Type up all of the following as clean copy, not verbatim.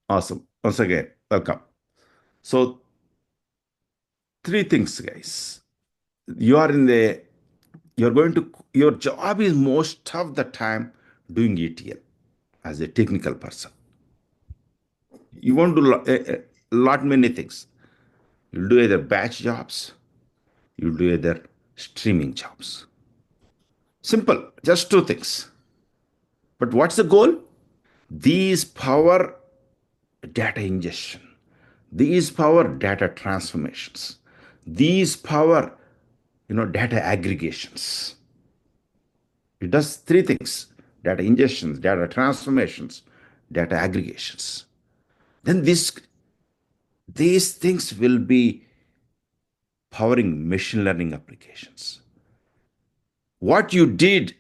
Awesome. Once again, welcome. So, three things, guys. You are in the, you're going to, your job is most of the time doing ETL as a technical person. You won't do a lot many things. You'll do either batch jobs, you'll do either streaming jobs. Simple, just two things. But what's the goal? These power data ingestion, these power data transformations, these power data aggregations. It does three things: data ingestions, data transformations, data aggregations. Then these things will be powering machine learning applications. What you did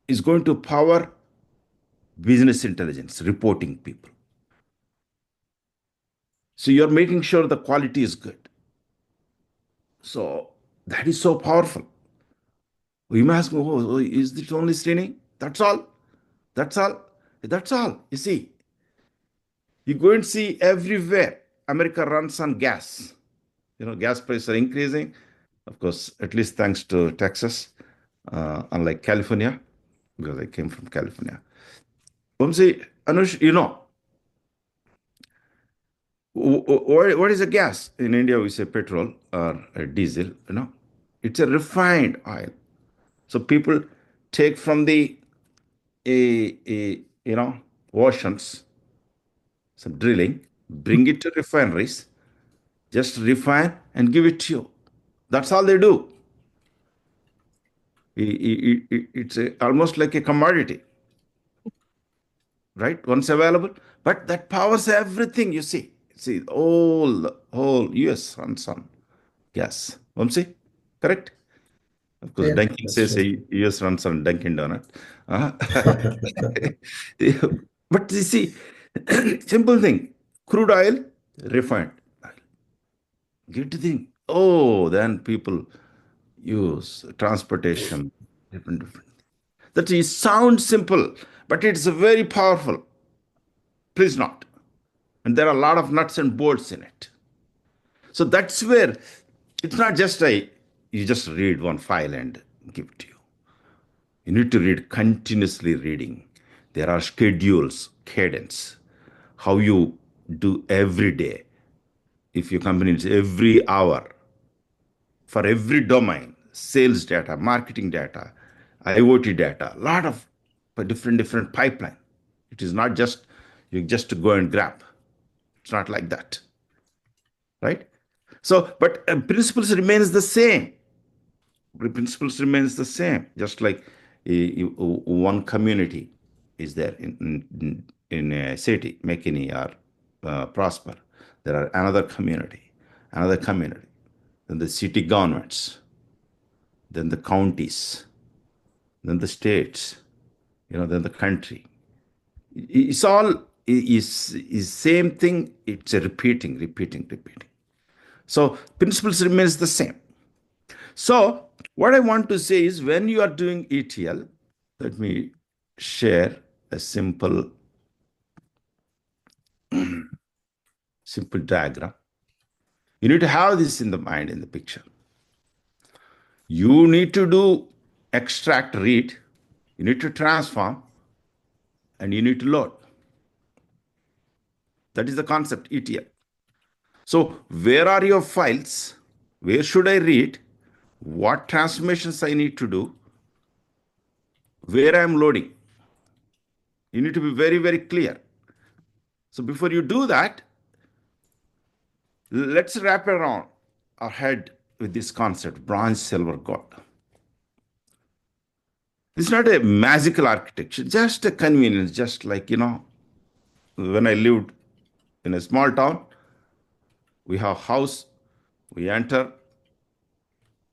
is going to power business intelligence, reporting people. So you're making sure the quality is good. So that is so powerful. We may ask, oh, is it only screening? That's all. That's all. That's all. You see, you go and see everywhere. America runs on gas. Gas prices are increasing. Of course, at least thanks to Texas, unlike California, because I came from California. Vamsi, Anush, what is a gas? In India, we say petrol or diesel. It's a refined oil. So people take from the oceans, some drilling, bring it to refineries, just refine and give it to you. That's all they do. It's almost like a commodity, right? Once available, but that powers everything. You see, whole US runs on gas. Vamsi, correct? Of course, Yeah, Dunkin' that's says a true. US runs on Dunkin' Donut. Uh, but you see, simple thing: crude oil, refined oil. Get the thing. Oh, then people use transportation, different. That is sounds simple, but it's very powerful. Please not. And there are a lot of nuts and bolts in it. So that's where it's not just you just read one file and give it to you. You need to read continuously reading. There are schedules, cadence, how you do every day. If your company is every hour, for every domain, sales data, marketing data, IoT data, a lot of different pipeline. It is not just you just go and grab. It's not like that, right? So, but principles remains the same. The principles remains the same. Just like one community is there in a city, McKinney or Prosper. There are another community, then the city governments, then the counties, then the states, then the country. It's all is same thing. It's a repeating. So principles remains the same. So what I want to say is when you are doing ETL, let me share a simple diagram. You need to have this in the mind in the picture. You need to do extract, read. You need to transform, and you need to load. That is the concept ETL. So where are your files? Where should I read? What transformations I need to do? Where I am loading? You need to be very clear. So before you do that, let's wrap around our head with this concept: bronze, silver, gold. It's not a magical architecture, just a convenience. Just like, when I lived in a small town, we have house, we enter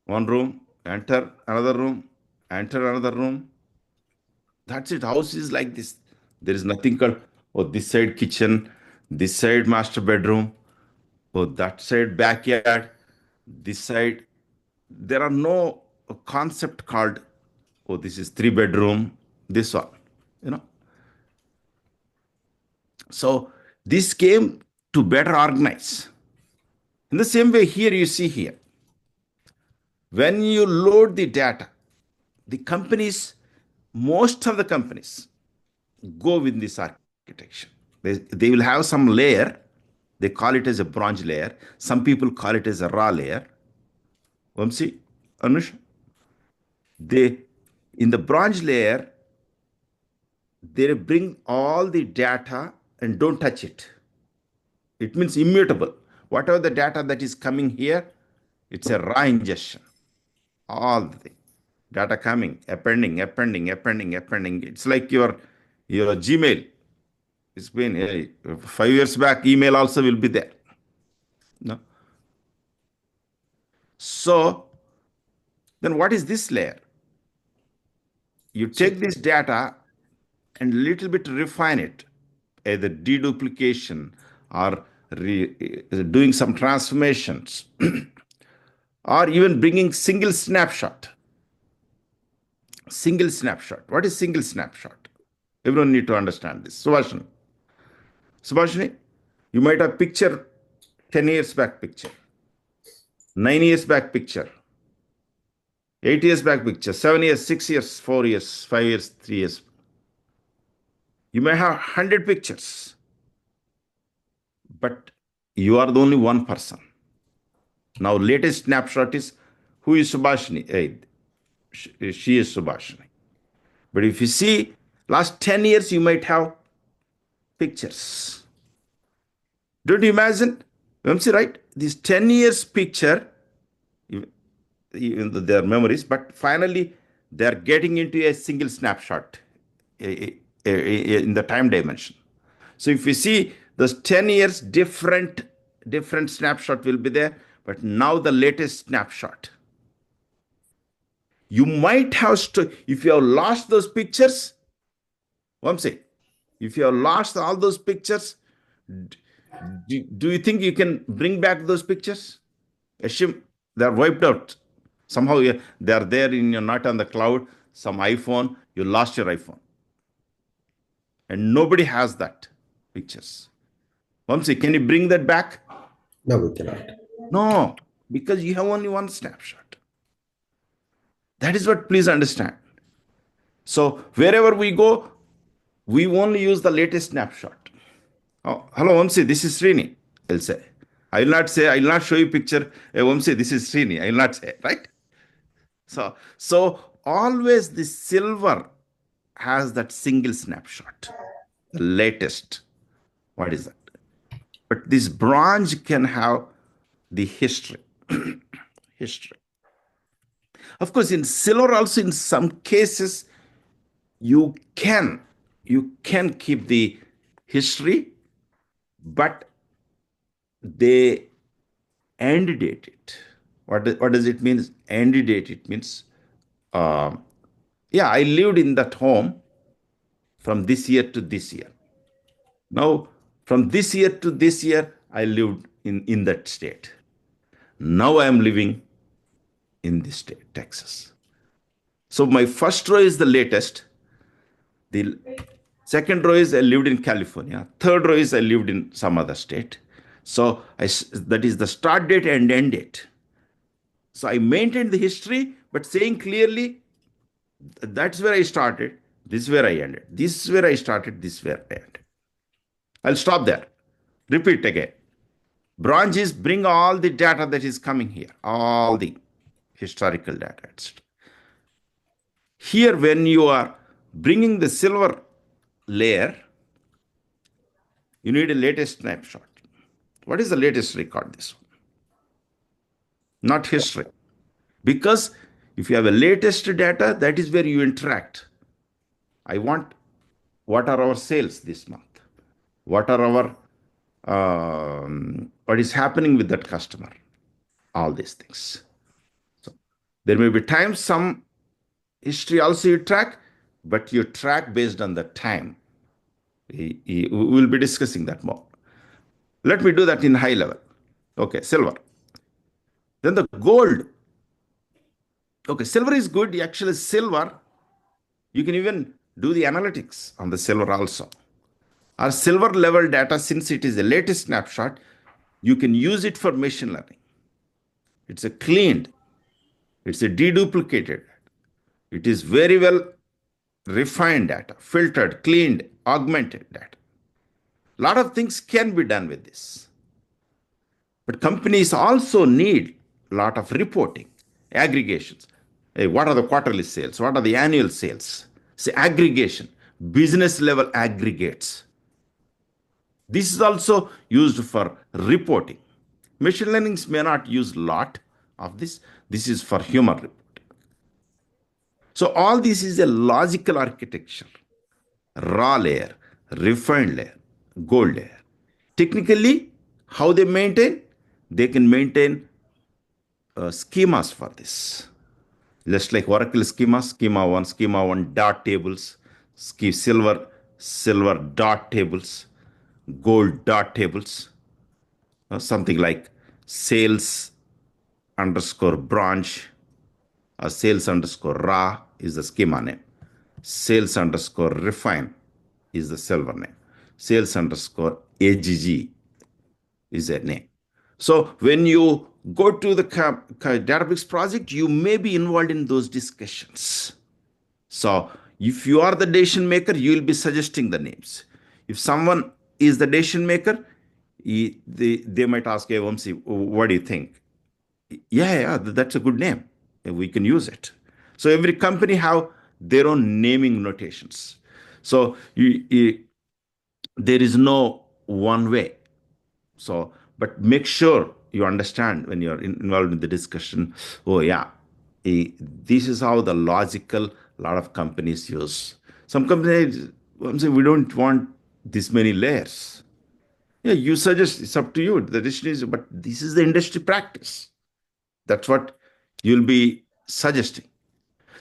one room, enter another room. That's it. House is like this. There is nothing called, oh, this side kitchen, this side master bedroom, oh, that side backyard, this side. There are no concept called, oh, this is three bedroom, this one, you know. So This came to better organize. In the same way, here you see here, when you load the data, the companies, most of the companies go with this architecture. They will have some layer, they call it as a bronze layer. Some people call it as a raw layer. Vamsi, Anush, they in the bronze layer, they bring all the data and don't touch it. It means immutable. Whatever the data that is coming here, it's a raw ingestion. All the thing. Data coming, appending, appending, appending, appending. It's like your Gmail. It's been 5 years back, email also will be there. No. So then what is this layer? You So, take this data and little bit refine it, either deduplication or doing some transformations, or even bringing single snapshot. Single snapshot. What is single snapshot? Everyone need to understand this. Subhashini, you might have picture 10 years back picture, 9 years back picture, 8 years back picture, 7 years, 6 years, 4 years, 5 years, 3 years. You may have 100 pictures, but you are the only one person. Now, latest snapshot is who is Subhashini? She is Subhashini. But if you see last 10 years, you might have pictures. Don't you imagine? Vamsi, right? This 10 years picture, even though they are memories, but finally they are getting into a single snapshot in the time dimension. So if you see those 10 years, different snapshot will be there, but now the latest snapshot. You might have, if you have lost those pictures, Vamsi, if you have lost all those pictures, do you think you can bring back those pictures? Assume they're wiped out. Somehow they're there in your, not on the cloud, some iPhone, you lost your iPhone. And nobody has that pictures. Vamsi, can you bring that back? no, we cannot. No, because you have only one snapshot. That is what, please understand. So wherever we go, we only use the latest snapshot. Oh, hello, Vamsi, this is Srini, I'll say. I will not say, I will not show you picture, hey, Vamsi, this is Srini. I will not say, right? So always the silver has that single snapshot, the latest. What is that? But this bronze can have the history. History. Of course, in silver also, in some cases, you can keep the history, but they end date it. What does it mean? End date. It means, yeah, I lived in that home from this year to this year. Now, from this year to this year, I lived in that state. Now I am living in this state, Texas. So my first row is the latest. The second row is I lived in California. Third row is I lived in some other state. So that is the start date and end date. So I maintained the history, but saying clearly, that's where I started, this is where I ended. This is where I started, this is where I ended. I'll stop there. Repeat again. Bronze is bring all the data that is coming here, all the historical data, etc. Here, when you are bringing the silver layer, you need a latest snapshot. What is the latest record? This one, not history. Because if you have a latest data, that is where you interact. I want what are our sales this month? What are our what is happening with that customer? All these things. So there may be times some history also you track, but you track based on the time. We will be discussing that more. Let me do that in high level. Okay, silver. Then the gold. Okay, silver is good. Actually, silver, you can even do the analytics on the silver also. or silver level data, since it is the latest snapshot, you can use it for machine learning. It's a cleaned, it's a deduplicated. It is very well refined data, filtered, cleaned, augmented data. A lot of things can be done with this. But companies also need a lot of reporting, aggregations. Hey, what are the quarterly sales? What are the annual sales? Say aggregation, business level aggregates. This is also used for reporting. Machine learnings may not use a lot of this. This is for human reporting. So all this is a logical architecture. Raw layer, refined layer, gold layer. Technically, how they maintain? They can maintain schemas for this. Just like Oracle schema 1 dot tables, silver dot tables, gold dot tables, something like sales underscore branch or sales underscore raw is the schema name. Sales underscore refine is the silver name. Sales underscore AGG is a name. So when you go to the Databricks project, you may be involved in those discussions. So if you are the decision maker, you will be suggesting the names. If someone is the decision maker, they might ask, hey, Vamsi, what do you think? Yeah, that's a good name. We can use it. So every company have their own naming notations. So there is no one way. So, but make sure you understand when you're involved in the discussion. Oh yeah, this is how the logical a lot of companies use. Some companies, I'm saying we don't want this many layers. Yeah, you suggest it's up to you. The decision is, but this is the industry practice. That's what you'll be suggesting.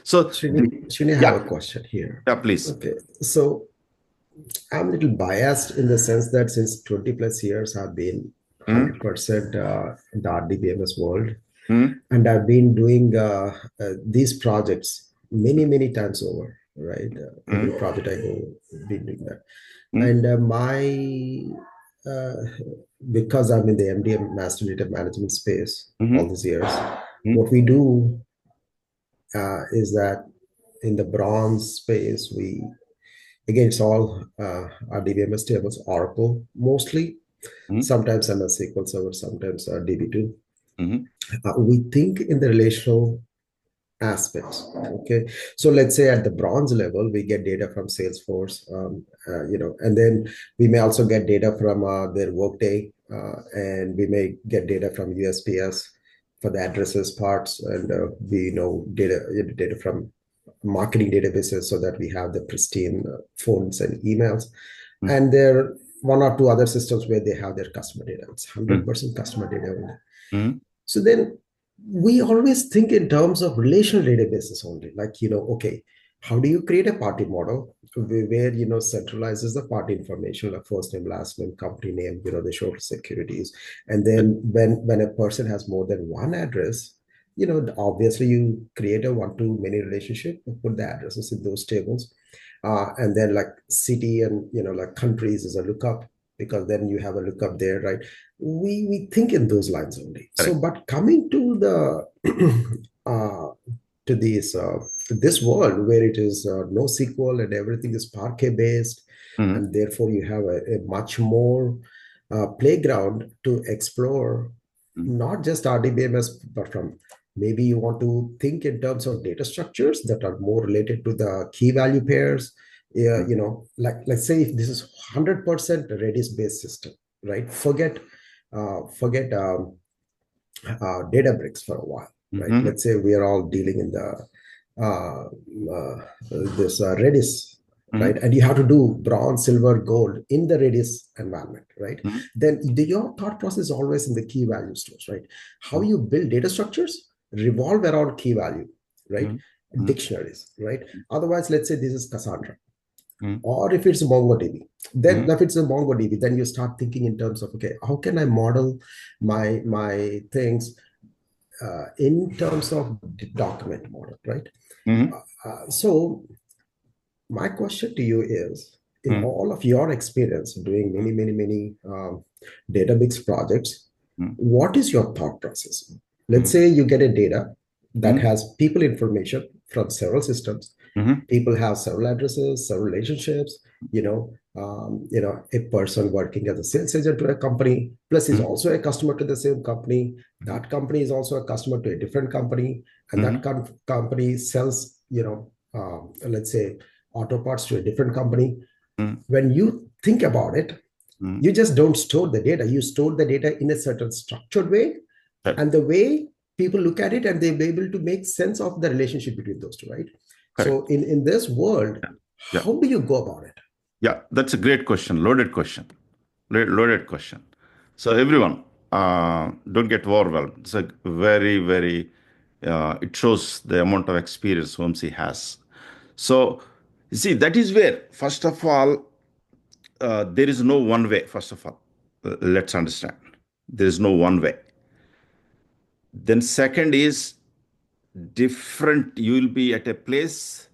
So, Srini, I have a yeah, question here. yeah, please. Okay, so I'm a little biased in the sense that since 20 plus years, I've been Mm, 100% in the RDBMS world, mm, and I've been doing these projects many times over, right? Every mm, project I go, been doing that. mm, And uh, because I'm in the MDM master data management space all mm, these years, mm, what we do is that in the bronze space, we again, it's all RDBMS tables, Oracle mostly, mm, sometimes MS SQL Server, sometimes DB2. mm, We think in the relational aspects. Okay, so let's say at the bronze level, we get data from Salesforce, and then we may also get data from their Workday, and we may get data from USPS for the addresses parts, and we know data from marketing databases so that we have the pristine phones and emails. mm, And there are one or two other systems where they have their customer data. It's mm, 100% customer data only. mm, So then we always think in terms of relational databases only, like, okay, how do you create a party model where, centralizes the party information, like first name, last name, company name, the social securities. And then when a person has more than one address, obviously you create a one-to-many relationship, put the addresses in those tables. And then like city and, like countries is a lookup, because then you have a lookup there, right? We think in those lines only. So, correct. but coming to the to this world where it is no SQL and everything is Parquet based, Mm, and therefore you have a much more playground to explore, mm, not just RDBMS, but from maybe you want to think in terms of data structures that are more related to the key value pairs. Yeah, mm, like let's say if this is 100% Redis based system, right? Forget Databricks for a while, right? mhm, Let's say we are all dealing in the uh, this Redis, right? mm, And you have to do bronze, silver, gold in the Redis environment, right? mm, Then your thought process is always in the key value stores, right? How you build data structures revolve around key value, right? mm, mm, Dictionaries, right? Otherwise, let's say this is Cassandra, mm, or if it's MongoDB, then mm, if it's a MongoDB, then you start thinking in terms of, okay, how can I model my things in terms of document model, right? mm, So my question to you is, in mm, all of your experience doing mm, many database projects, mm, what is your thought process? Let's mm, say you get a data that mm, has people information from several systems. mhm, People have several addresses, several relationships. A person working as a sales agent to a company, plus is mm, also a customer to the same company. mhm, That company is also a customer to a different company, and that mhm, company sells, let's say, auto parts to a different company. mm, When you think about it, mm. you just don't store the data. You store the data in a certain structured way, Correct. and the way people look at it, and they'll be able to make sense of the relationship between those two, right? So Correct. in this world, Yeah. Yeah. how do you go about it? Yeah. That's a great question. Loaded question. Loaded question. So everyone, don't get overwhelmed. It's a very, very. It shows the amount of experience Vamsi has. So, you see, that is where, first of all, there is no one way. First of all, let's understand. There is no one way. Then, second is different. You will be at a place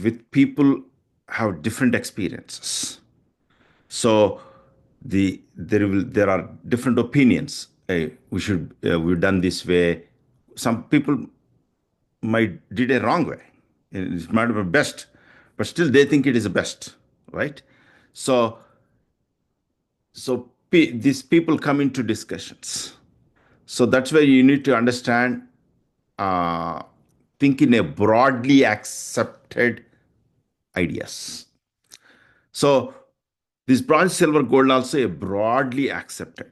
with people have different experiences. So there are different opinions. Hey, we've done this way. Some people might did a wrong way. It might be best, but still they think it is the best, right? So these people come into discussions. So that's where you need to understand, uh, think in a broadly accepted ideas. So this bronze, silver, gold also a broadly accepted.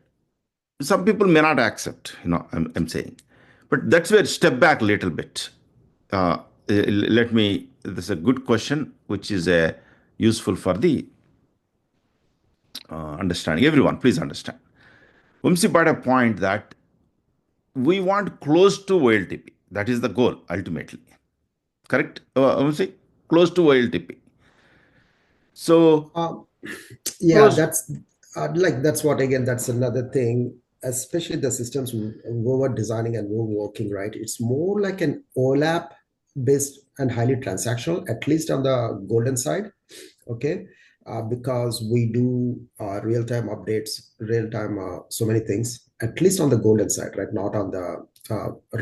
Some people may not accept, I'm saying. But that's where step back a little bit. Let me, this is a good question, which is useful for the understanding. Everyone, please understand. Vamsi brought a point that we want close to OLTP. That is the goal, ultimately. Correct, Vamsi? Close to OLTP. So, Um, yeah, close. that's what, again, that's another thing, especially the systems we were designing and we were working, right? It's more like an OLAP based and highly transactional, at least on the golden side. Okay. Because we do real-time updates, real-time, so many things, at least on the golden side, right? Not on the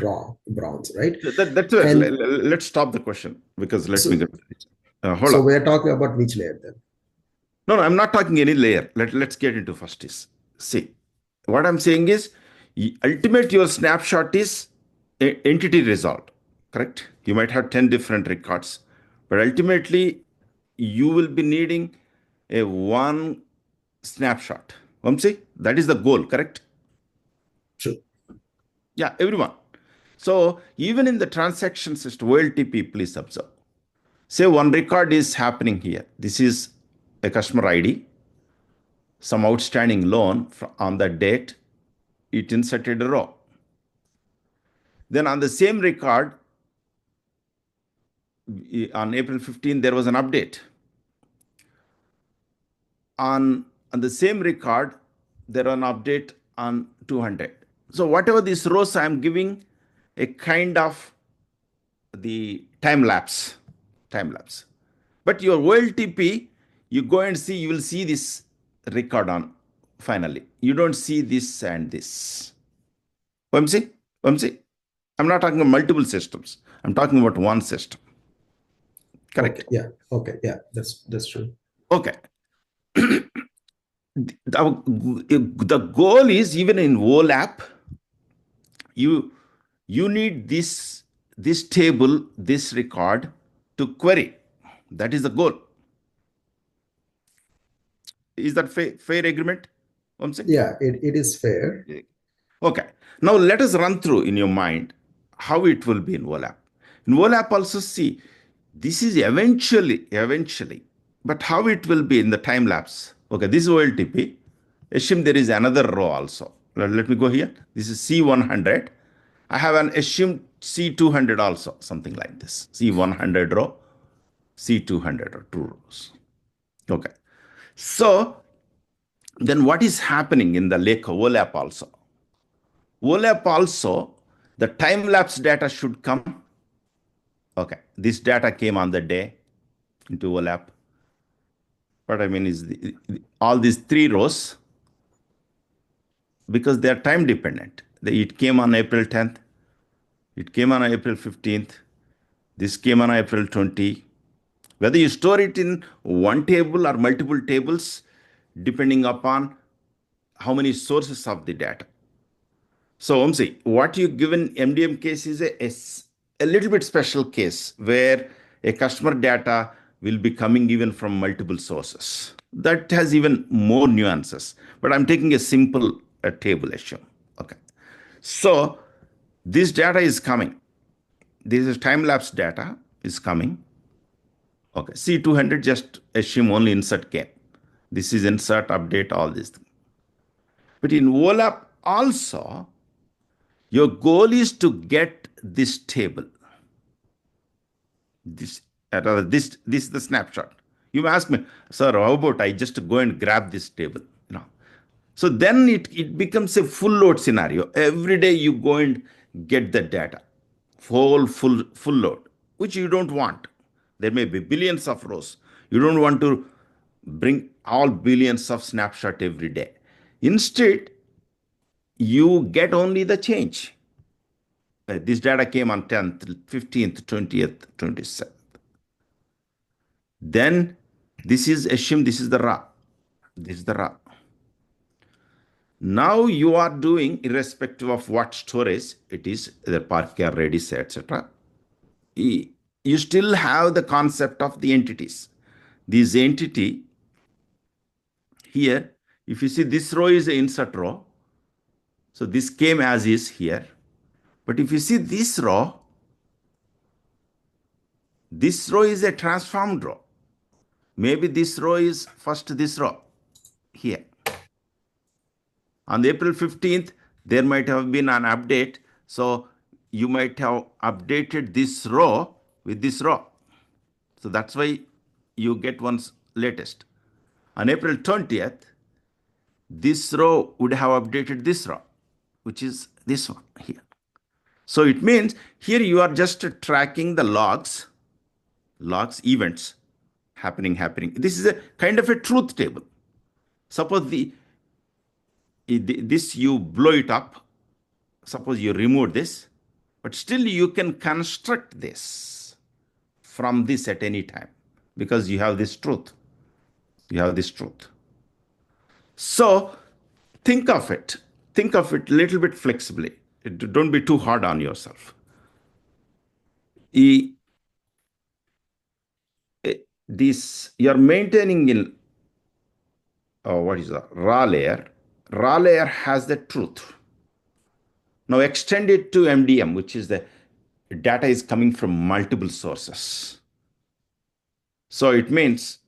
raw bronze, right? That's where, And let's stop the question because let me so get. Hold so on. we're talking about which layer then? No, no, I'm not talking any layer. Let's get into first is. See, what I'm saying is, ultimate your snapshot is entity resolved, correct? You might have 10 different records, but ultimately you will be needing a one snapshot. Vamsi, that is the goal, correct? True. Yeah, everyone. So even in the transaction system, OLTP, please observe. Say one record is happening here. This is a customer ID, some outstanding loan on that date, it inserted a row. Then on the same record, on April 15, there was an update. On the same record, there was an update on 200. So whatever these rows, I'm giving a kind of the time lapse. But your OLTP, you go and see, you will see this record on finally. You don't see this and this. Vamsi, Vamsi, I'm not talking about multiple systems. I'm talking about one system. Okay. Correct. Yeah. Okay. Yeah. That's true. Okay. The goal is even in OLAP, you you need this table, this record to query. That is the goal. Is that fair agreement, Vamsi? Yeah. It is fair. Okay. Now let us run through in your mind how it will be in OLAP. In OLAP also see this is eventually, but how it will be in the time lapse. Okay, this is OLTP. Assume there is another row also. Let me go here. This is C100. I have an assumed C200 also, something like this. C100 row, C200 or two rows. Okay. So then what is happening in the lake OLAP also? OLAP also, the time lapse data should come. Okay, this data came on the day into OLAP. What I mean is all these three rows, because they are time dependent. It came on April 10th. It came on April 15th. This came on April 20. Whether you store it in one table or multiple tables, depending upon how many sources of the data. So, Omsi, what you given MDM case is a little bit special case where a customer data will be coming even from multiple sources. That has even more nuances. But I'm taking a simple table issue. Okay. So, this data is coming. This is time lapse data is coming. Okay. C200, just assume only insert came. This is insert, update, all these things. But in OLAP also, your goal is to get this table. This, this is the snapshot. You ask me, sir, how about I just go and grab this table? So then it becomes a full load scenario. Every day you go and get the data, full load, which you don't want. There may be billions of rows. You don't want to bring all billions of snapshot every day. Instead, you get only the change. This data came on 10th, 15th, 20th, 27th. Then this is assume this is the raw. This is the raw. Now you are doing, irrespective of what storage it is, the Parquet, Redis, etc. You still have the concept of the entities. This entity here, if you see this row is an insert row, so this came as is here. But if you see this row is a transformed row. Maybe this row is first this row here. On April 15th, there might have been an update. So you might have updated this row with this row. So that's why you get one's latest. On April 20th, this row would have updated this row, which is this one here. So it means here you are just tracking the logs, events happening. This is a kind of a truth table. Suppose this you blow it up. Suppose you remove this, but still you can construct this from this at any time because you have this truth. You have this truth. So think of it. Think of it a little bit flexibly. Don't be too hard on yourself. This you're maintaining in what is that? Raw layer. Raw layer has the truth. Now extend it to MDM, which is the data is coming from multiple sources. So it means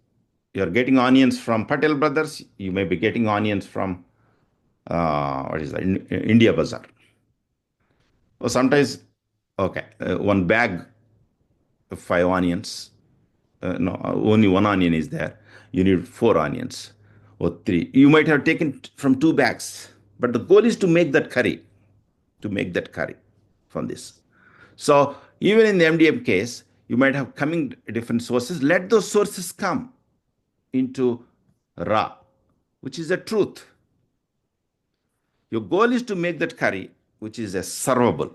you're getting onions from Patel Brothers. You may be getting onions from what is that? India Bazaar. Or sometimes, okay, one bag of 5 onions. No, only one onion is there. You need 4 onions or 3. You might have taken from 2 bags, but the goal is to make that curry. From this. So even in the MDM case, you might have coming different sources. Let those sources come into raw, which is the truth. Your goal is to make that curry, which is a servable,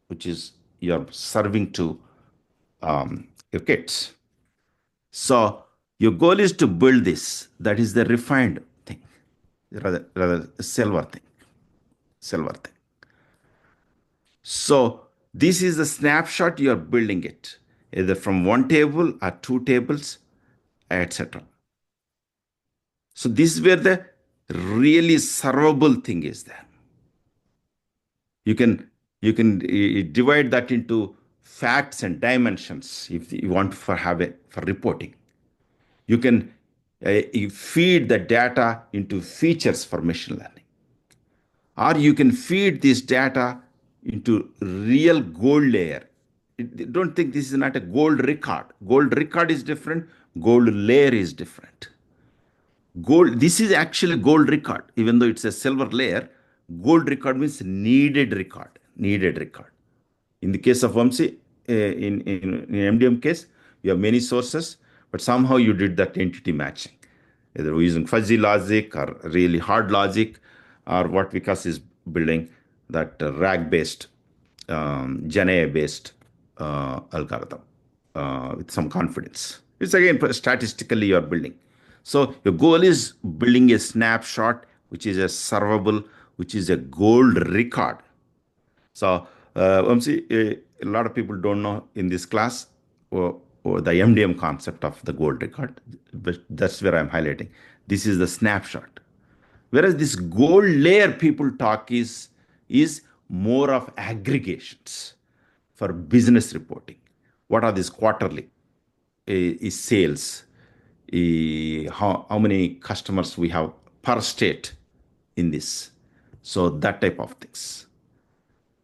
which is you're serving to your kids. So your goal is to build this. That is the refined thing, rather silver thing. So this is the snapshot you are building it, either from one table or 2 tables, etc. So this is where the really servable thing is there. You can divide that into facts and dimensions if you want for reporting. You can you feed the data into features for machine learning, or you can feed this data into real gold layer. Don't think this is not a gold record. Gold record is different. Gold layer is different. This is actually gold record, even though it's a silver layer. Gold record means needed record. In the case of Vamsi, in MDM case, you have many sources, but somehow you did that entity matching. Either we're using fuzzy logic or really hard logic, or what Vikas is building, that RAG-based, GenAI-based algorithm with some confidence. It's again statistically you're building. So your goal is building a snapshot, which is a servable, which is a gold record. So, Vamsi, a lot of people don't know in this class or the MDM concept of the gold record, but that's where I'm highlighting. This is the snapshot. Whereas this gold layer people talk is more of aggregations for business reporting. What are these quarterly? Is sales, how many customers we have per state in this. So that type of things.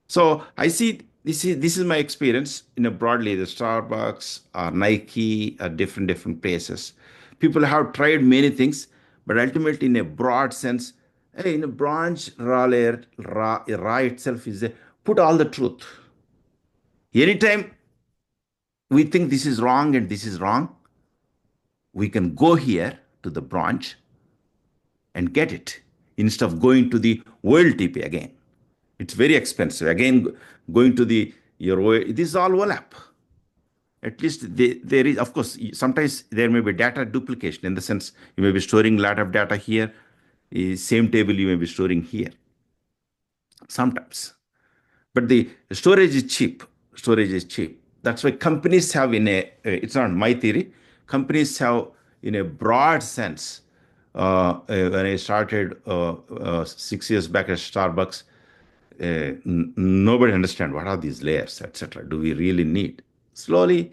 So I see this is my experience in a broadly the Starbucks or Nike or different places. People have tried many things, but ultimately in a broad sense, hey, in a branch raw layer, raw itself is a put all the truth. Anytime we think this is wrong and this is wrong, we can go here to the branch and get it instead of going to the world TP again. It's very expensive. Again, going to the your this is all overlap. At least there is, of course, sometimes there may be data duplication in the sense you may be storing a lot of data here, same table you may be storing here sometimes. But the storage is cheap. Storage is cheap. That's why companies have it's not my theory, companies have in a broad sense. When I started 6 years back at Starbucks, nobody understand what are these layers, etc. Do we really need? Slowly,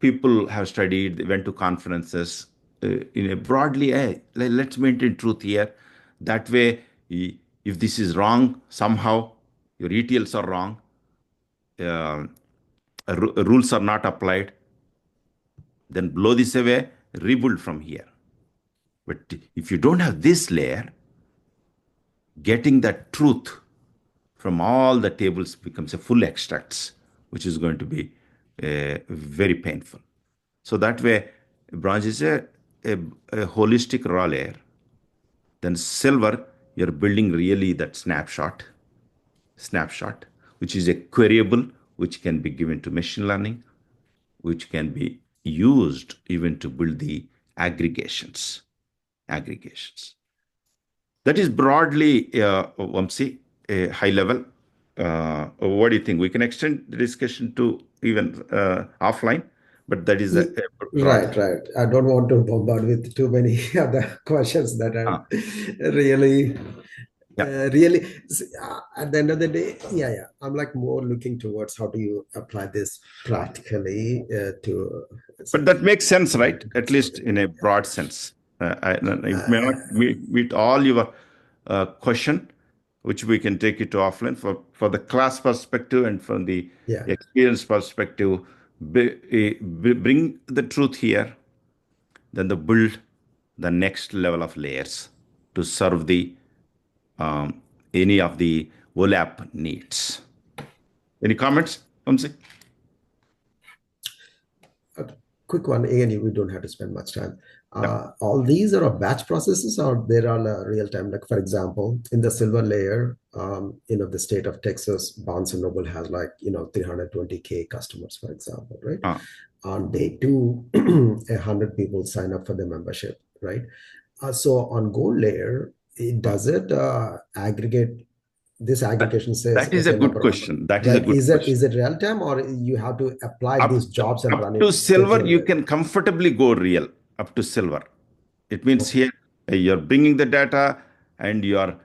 people have studied, they went to conferences in a broadly, hey, let's maintain truth here. That way, if this is wrong somehow, your ETLs are wrong, uh, rules are not applied, then blow this away, rebuild from here. But if you don't have this layer, getting that truth from all the tables becomes a full extracts, which is going to be very painful. So that way, bronze is a holistic raw layer. Then silver, you're building really that snapshot, which is a queryable, which can be given to machine learning, which can be used even to build the aggregations. That is broadly, Vamsi, a high level. What do you think? We can extend the discussion to even offline, but that is Ye- a broad. Right, right. I don't want to bombard with too many other questions that are Ah, really, yeah. at the end of the day, yeah. I'm like more looking towards how do you apply this practically to But say, that makes sense, right? At business least in a reporting. broad sense. It may Uh, not meet all your question, which we can take it to offline for the class perspective and from the yeah. experience perspective. Bring the truth here, then the build the next level of layers to serve the um, any of the OLAP needs. Any comments, Vamsi? A quick one. Again, we don't have to spend much time. Yeah. All these are batch processes, or they're all real time. Like for example, in the silver layer, the state of Texas, Barnes and Noble has 320K customers, for example, right? Uh, On day two, 100 people sign up for the membership, right? So on gold layer, uh. does it aggregate? This That, aggregation says, that is a okay, good number of, question. That is a right? good Is question. it real time, or you have to apply these Up, jobs and run up to it silver, you speculatively? can comfortably go real up to silver. It means here you're bringing the data and you are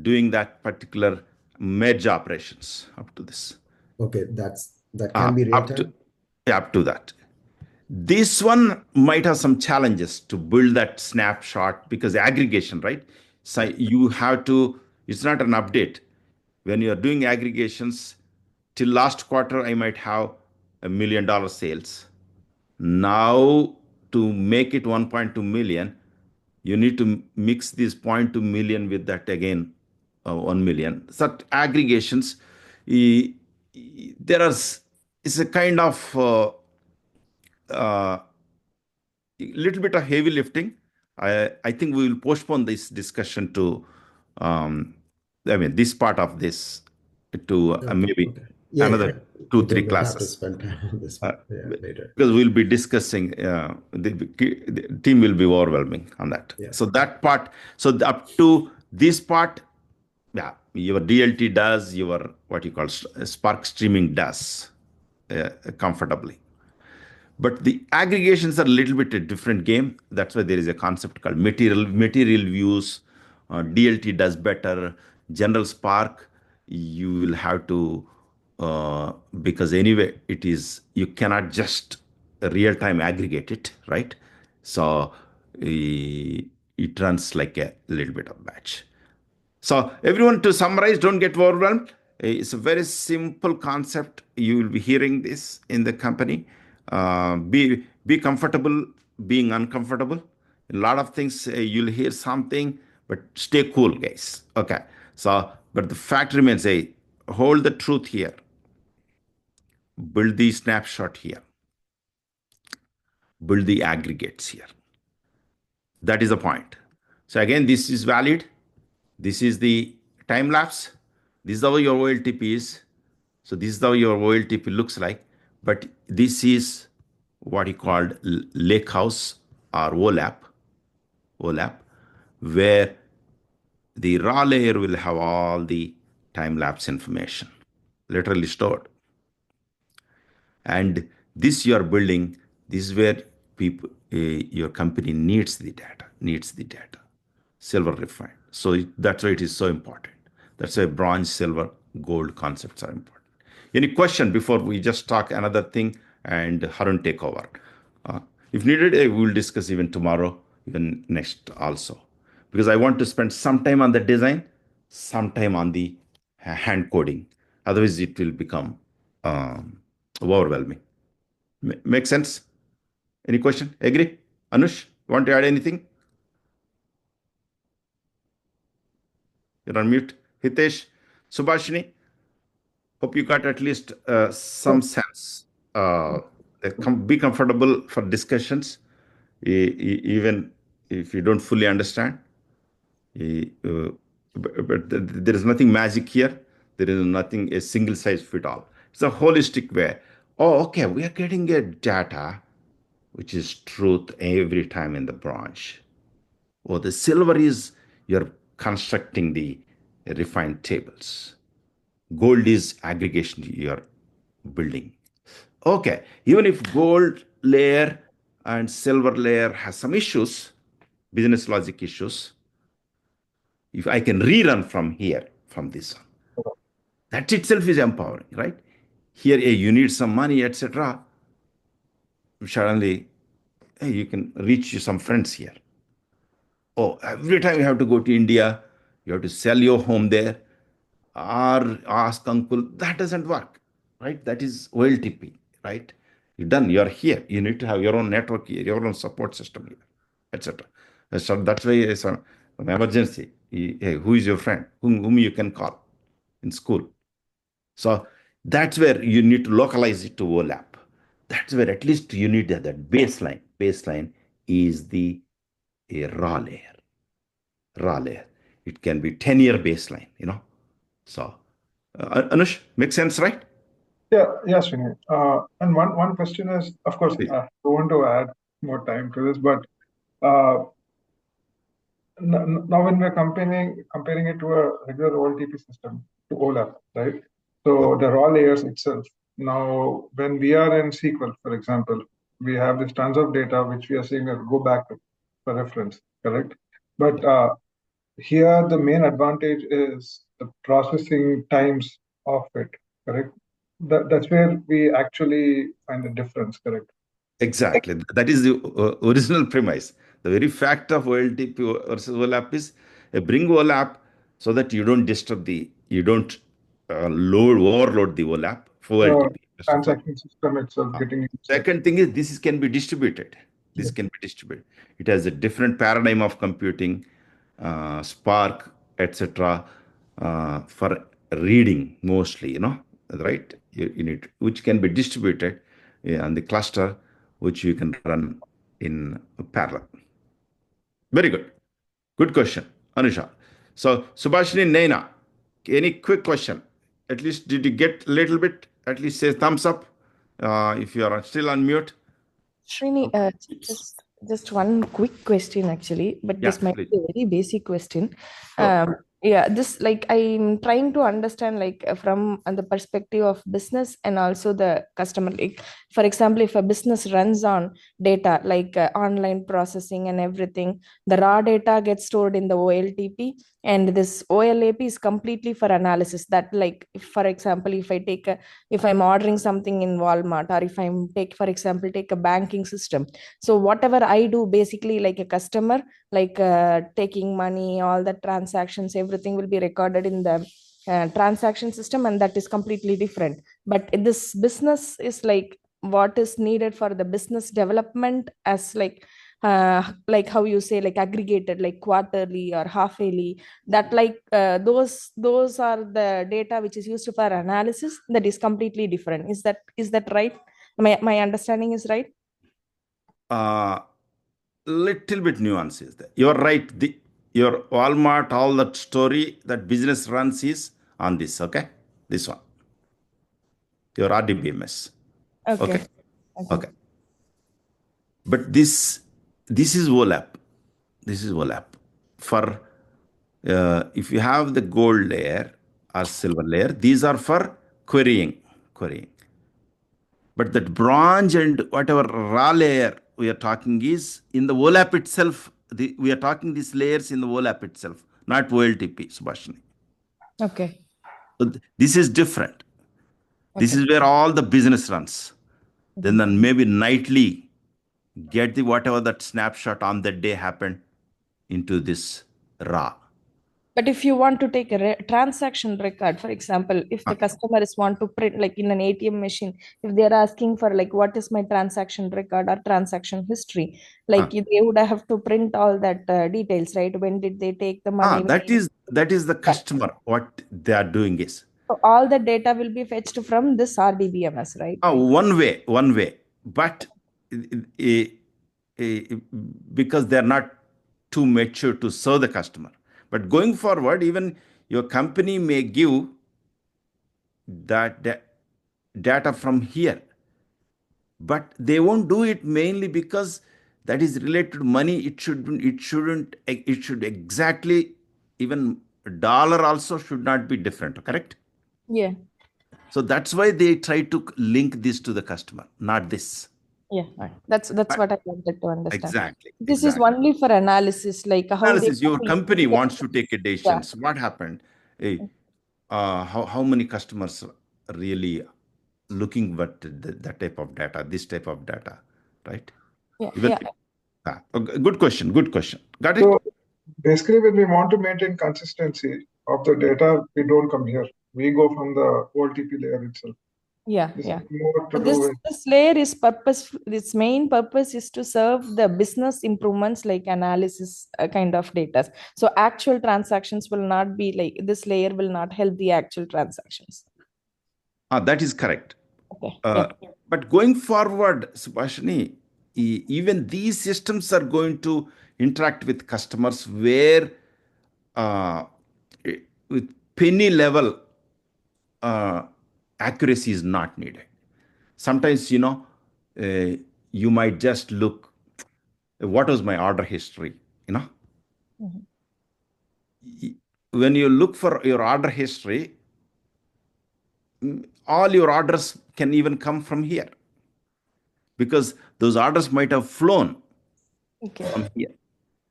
doing that particular merge operations up to this. Okay, that can be real Up to time. up to that. This one might have some challenges to build that snapshot because aggregation, right? So you have to, it's not an update. When you're doing aggregations, till last quarter, I might have $1 million sales. Now, to make it 1.2 million, you need to mix this zero point 0.2 million with that again, 1 million. Such aggregations, eh, there are, it's a kind of little bit of heavy lifting, I think we will postpone this discussion to, um, I mean, this part of this to Okay, maybe okay. Yeah, another yeah. two, three Again, we'll have to classes. spend time on this Uh, one, yeah, later. because we'll be discussing, the team will be overwhelming on that. Yeah. So that part, so up to this part, yeah, your DLT does, your what you call Spark streaming does comfortably. But the aggregations are a little bit a different game. That's why there is a concept called material views. DLT does better. General Spark, you will have to, because anyway, it is, you cannot just real time aggregate it, right? So it runs like a little bit of batch. So, everyone, to summarize, don't get overwhelmed. It's a very simple concept. You will be hearing this in the company. Be comfortable being uncomfortable. A lot of things you'll hear something, but stay cool, guys. Okay. So, but the fact remains, hold the truth here, build the snapshot here, build the aggregates here. That is the point. So again, this is valid. This is the time lapse. This is how your OLTP is. So this is how your OLTP looks like. But this is what you called lake house or OLAP, where the raw layer will have all the time lapse information literally stored. And this you are building, this is where people, your company needs the data, silver refined. So that's why it is so important. That's why bronze, silver, gold concepts are important. Any question before we just talk another thing and Harun take over? Uh, if needed, we will discuss even tomorrow, even next also, because I want to spend some time on the design, some time on the hand coding. Otherwise, it will become overwhelming. Make sense? Any question? Agree? Anush, you want to add anything? You're on mute. Hitesh, Subhashini, hope you got at least some sense. Uh, be comfortable for discussions, even if you don't fully understand. But there is nothing magic here. There is nothing a single size fit all. It's a holistic way. Oh, okay, we are getting a data which is truth every time in the branch. Or the silver is you're constructing the refined tables. Gold is aggregation you're building. Okay, even if gold layer and silver layer has some issues, business logic issues, if I can rerun from here, from this one, that itself is empowering, right? Here, you need some money, etc. Suddenly, hey, you can reach some friends here. Oh, every time you have to go to India, you have to sell your home there or ask uncle. That doesn't work, right? That is OLTP, right? You're done. You're here. You need to have your own network here, your own support system here, etc. So that's why it's an emergency. Hey, who is your friend? Whom you can call in school? So that's where you need to localize it to OLAP. That's where at least you need that baseline. Baseline is the a raw layer. It can be 10-year baseline. So, Anush, makes sense, right? Yeah, yeah, Srini. And one question is, of course, Please. I don't want to add more time to this, but uh, now when we're comparing it to a regular OLTP system to OLAP, right? So the raw layers itself. Now, when we are in SQL, for example, we have this tons of data which we are saying that go back to for reference, correct? But here the main advantage is the processing times of it, correct? That's where we actually find the difference, correct? Exactly. That is the original premise. The very fact of OLTP versus OLAP is bring OLAP so that you don't overload the OLAP for The OLTP, first of all. transaction system itself Uh, getting used. Second thing is can be distributed. This Yes. can be distributed. It has a different paradigm of computing, Spark, etc. For reading mostly, right? You need which can be distributed on the cluster, which you can run in parallel. Very good. Good question, Anusha. So, Subhashini Naina, any quick question? At least, did you get a little bit? At least say thumbs up if you are still on mute. Srini, just one quick question actually, but Yeah, this might please. be a very basic question. Sure. Yeah, this like I'm trying to understand like from the perspective of business and also the customer. Like for example, if a business runs on data like online processing and everything, the raw data gets stored in the OLTP, and this OLAP is completely for analysis. That like, if, for example, if I'm ordering something in Walmart, or if I'm for example, take a banking system. So whatever I do, basically like a customer, like taking money, all the transactions, everything will be recorded in the transaction system, and that is completely different. But this business is like what is needed for the business development, as like how you say, like aggregated, like quarterly or half yearly, that like those are the data which is used for analysis, that is completely different. Is that right? My understanding is right? Little bit nuances there. You're right. Your Walmart, all that story that business runs is on this. Okay, this one. Your RDBMS. Okay. Okay, Okay. okay. But this is OLAP. This is OLAP. For if you have the gold layer or silver layer, these are for querying. Querying. But that bronze and whatever raw layer we are talking is in the OLAP itself. We are talking these layers in the OLAP itself, not OLTP, Subhashini. Okay. So this is different. This Okay. is where all the business runs. Mhm. Then maybe nightly get the whatever that snapshot on that day happened into this raw. But if you want to take a transaction record, for example, if the Ah, customer is want to print like in an ATM machine, if they are asking for like what is my transaction record or transaction history, like ah. they would have to print all that details, right? When did they take the money? That is the Yeah. customer. What they are doing is So all the data will be fetched from this RDBMS, right? one way, but eh, eh, because they are not too mature to serve the customer. But going forward, even your company may give that data from here, but they won't do it mainly because that is related to money. It should exactly, even dollar also should not be different, correct? Yeah. So that's why they try to link this to the customer, not this. Yeah, right. That's Right. what I wanted to understand. Exactly, This is exactly. only for analysis, like how they Analysis, your company wants to take a yeah, decision. So what happened? Hey, how many customers really looking at that type of data, this type of data, right? yeah, Even yeah. good question, good question. Got it? So basically, when we want to maintain consistency of the data, we don't come here. We go from the OLTP layer itself. Yeah, This yeah. is more to So do this with this layer is its main purpose is to serve the business improvements like analysis kind of data. So actual transactions will not be like this layer will not help the actual transactions. That is correct. Okay. Uh, Yeah. but going forward, Subhashini, even these systems are going to interact with customers where uh, with penny level uh, accuracy is not needed. Sometimes, uh, you might just look, what was my order history? You know, Mhm. when you look for your order history, all your orders can even come from here because those orders might have flown Okay. from here.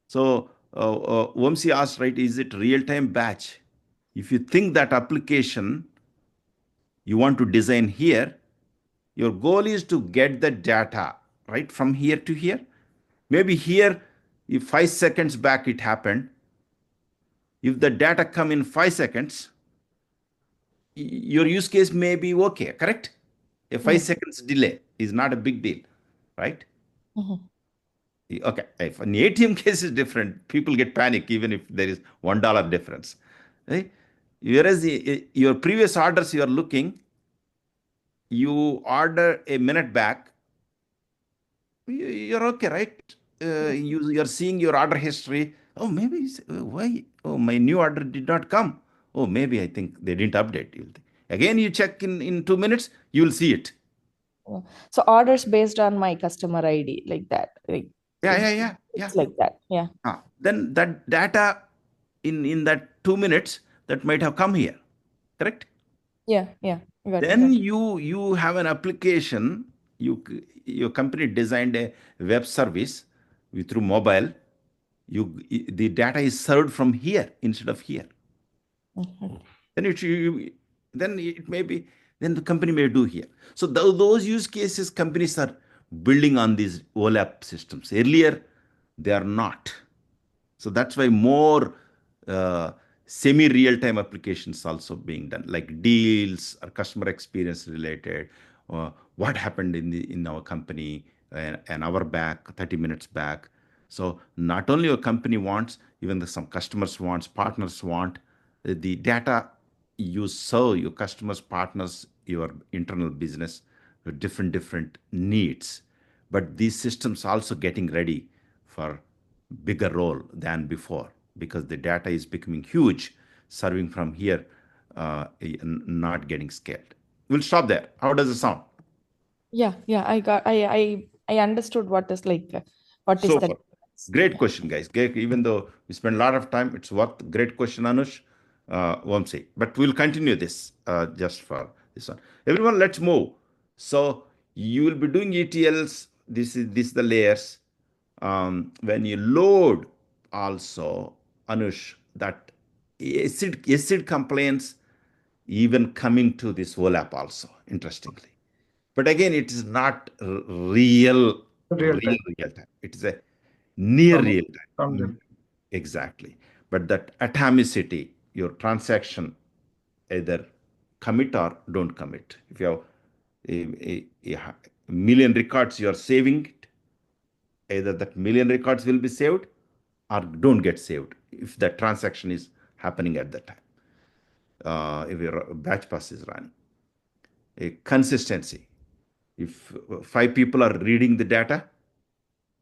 So, Vamsi asked, right, is it real-time batch? If you think that application you want to design here, your goal is to get the data right from here to here. Maybe here, if 5 seconds back it happened, if the data come in 5 seconds, your use case may be okay, correct? A five Yeah. seconds delay is not a big deal, right? Mhm. Okay, if an ATM case is different, people get panic even if there is $1 difference. Right? Whereas your previous orders you are looking, you order a minute back, you're okay, right? you're seeing your order history. Oh, maybe why? Oh, my new order did not come. Oh, maybe I think they didn't update. You'll think. Again, you check in 2 minutes, you'll see it. Yeah. So orders based on my customer ID, like that. Like Yeah, it, yeah, yeah, yeah. it's like that. Yeah. Then that data in that 2 minutes that might have come here, correct? Yeah. Yeah. Got it. Then you have an application. Your company designed a web service through mobile. The data is served from here instead of here. Mhm. Then then it may be, then the company may do here. So those use cases companies are building on these OLAP systems. Earlier, they are not. So that's why more uh, semi-real-time applications also being done, like deals or customer experience related. What happened in our company an hour back, 30 minutes back. So not only your company wants, even some customers wants, partners want the data you serve your customers, partners, your internal business with different needs. But these systems also getting ready for bigger role than before because the data is becoming huge, serving from here, not getting scaled. We'll stop there. How does it sound? Yeah. Yeah. I understood what is like, what is So that? far. Great Yeah. question, guys. Even though we spend a lot of time, it's worth. Great question, Anush. Vamsi. But we'll continue this just for this one. Everyone, let's move. So you will be doing ETLs. This is the layers. When you load, also, Anush, that acid complaints even coming to this OLAP also. Interestingly. But again, it is not Real time. real time. It is a near Some, real some time. Exactly. But that atomicity, your transaction, either commit or don't commit. If you have a million records, you are saving it. Either that million records will be saved or don't get saved if that transaction is happening at that time. If your batch pass is running. A consistency. If five people are reading the data,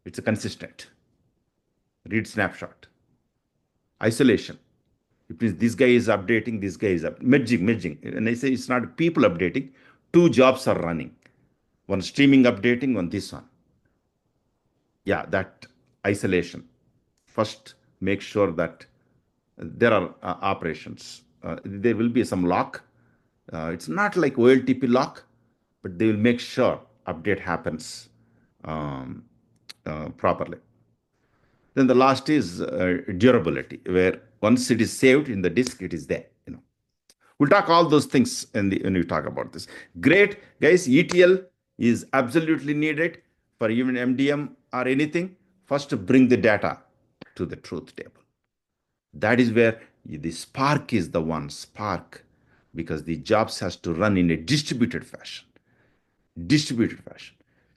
it's a consistent. Read snapshot. Isolation. It means this guy is updating, this guy is merging. And I say it's not people updating, two jobs are running. One streaming updating, one this one. Yeah, that isolation. First, make sure that there are operations. There will be some lock. It's not like OLTP lock, but they will make sure update happens um, properly. Then the last is durability, where once it is saved in the disk, it is there. We'll talk all those things when we talk about this. Great, guys. ETL is absolutely needed for even MDM or anything. First, to bring the data to the truth table. That is where the Spark is the one. Spark, because the jobs has to run in a distributed fashion.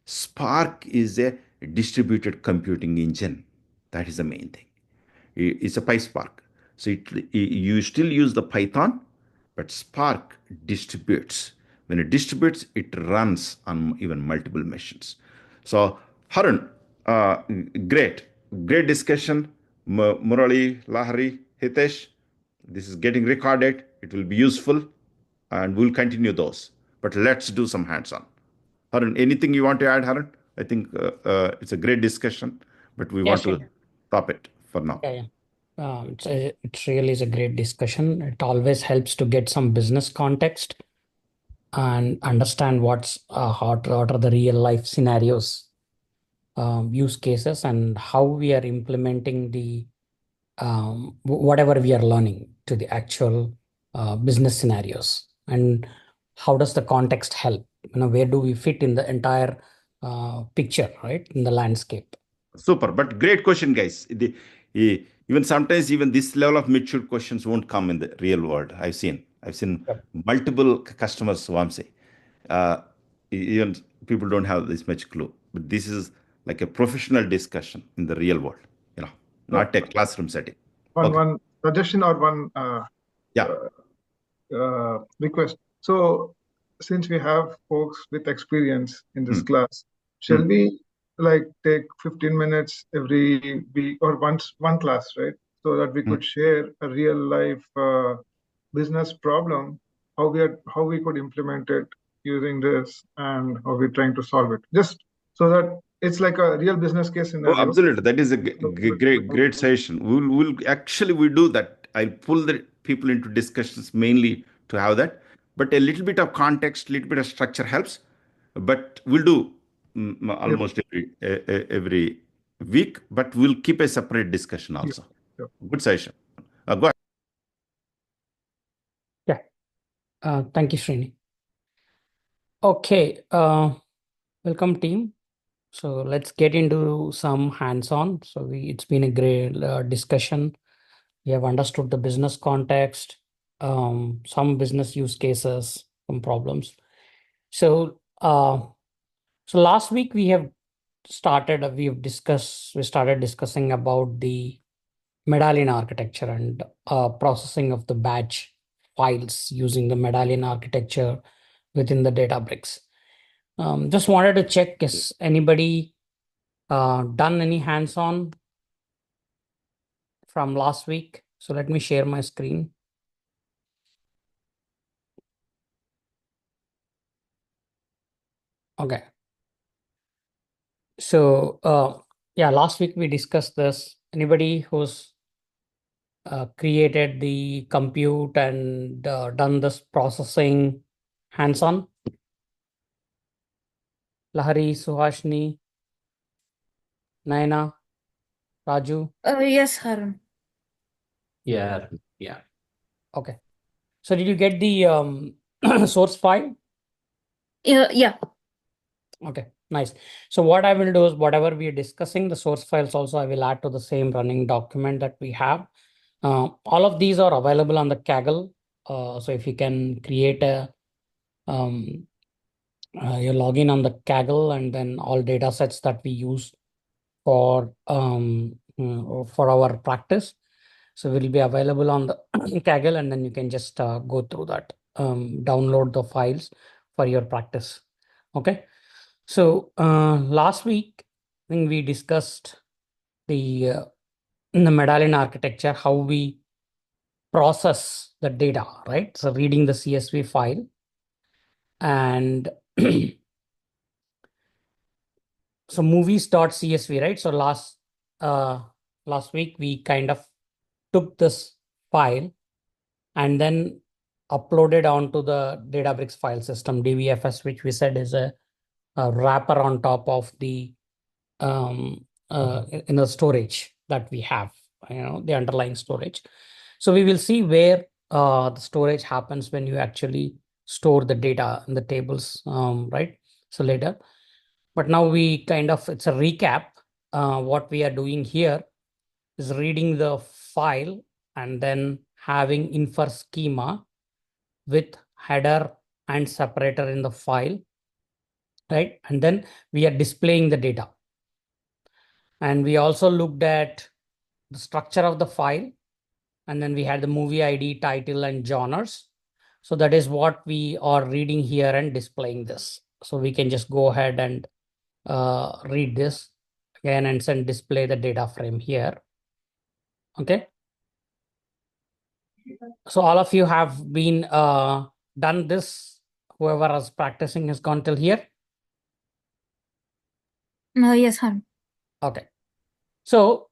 Spark is a distributed computing engine. That is the main thing. It's a PySpark. So you still use the Python, but Spark distributes. When it distributes, it runs on even multiple machines. So Harun, uh, great, great discussion. Murali, Lahari, Hitesh, this is getting recorded. It will be useful, and we'll continue those. But let's do some hands-on. Harun, anything you want to add, Harun? I think it's a great discussion, but we Yeah, want sure. to stop it for now. Yeah, yeah. It really is a great discussion. It always helps to get some business context and understand what are the real life scenarios, use cases, and how we are implementing the whatever we are learning to the actual business scenarios, and how does the context help? Where do we fit in the entire picture, right, in the landscape? Super, but great question, guys. Even sometimes even this level of mature questions won't come in the real world. I've seen Yep. multiple customers who I'm saying, uh, even people don't have this much clue. But this is like a professional discussion in the real world, So not a classroom setting. one Okay. one suggestion or one Yeah. request. So since we have folks with experience in this Hmm. class, shall Hmm. we like take 15 minutes every week or one class, right? So that we could share a real life business problem, how we could implement it using this, and how we're trying to solve it. Just so that it's like a real business case Oh, scenario. absolutely. That is a So great suggestion. We'll do that. I'll pull the people into discussions mainly to have that. But a little bit of context, little bit of structure helps. But we'll do Yep, almost every week. But we'll keep a separate discussion yep, also. yep. Good session. Go ahead. Yeah. Thank you, Srini. Okay. Welcome, team. So let's get into some hands-on. So it's been a great discussion. We have understood the business context, some business use cases, some problems. So last week we started discussing about the medallion architecture and processing of the batch files using the medallion architecture within the Databricks. Just wanted to check, is anybody done any hands-on from last week? So let me share my screen. Okay. So yeah, last week we discussed this. Anybody who's created the compute and done this processing hands-on? Lahari, Suhashni, Naina, Raju? Yes, Harun. Yeah. Okay. So did you get the source file? Yeah. Okay, nice. So what I will do is whatever we are discussing, the source files also I will add to the same running document that we have. All of these are available on the Kaggle. So if you can create your login on the Kaggle, and then all data sets that we use for our practice. So will be available on the Kaggle, and then you can just go through that, download the files for your practice. Okay. So last week, I think we discussed the in the medallion architecture, how we process the data, right? So reading the CSV file, and so movies.csv, right? So last week we kind of took this file and then uploaded onto the Databricks file system, DBFS, which we said is a wrapper on top of the in the storage that we have, the underlying storage. So we will see where the storage happens when you actually store the data in the tables, right? So later, but now it's a recap. What we are doing here is reading the file and then having infer schema with header and separator in the file, right? And then we are displaying the data. And we also looked at the structure of the file, and then we had the movie ID, title, and genres. So that is what we are reading here and displaying this. So we can just go ahead and read this again and then display the data frame here. Okay. So all of you have been done this. Whoever is practicing has gone till here. Yes, Harun. Okay. So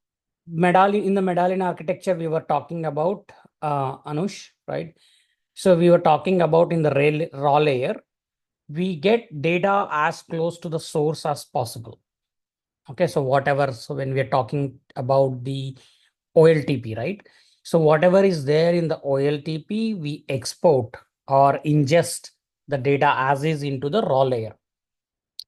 in the medallion architecture, we were talking about Anush, right? So we were talking about in the raw layer, we get data as close to the source as possible. Okay, so when we are talking about the OLTP, right? So whatever is there in the OLTP, we export or ingest the data as is into the raw layer.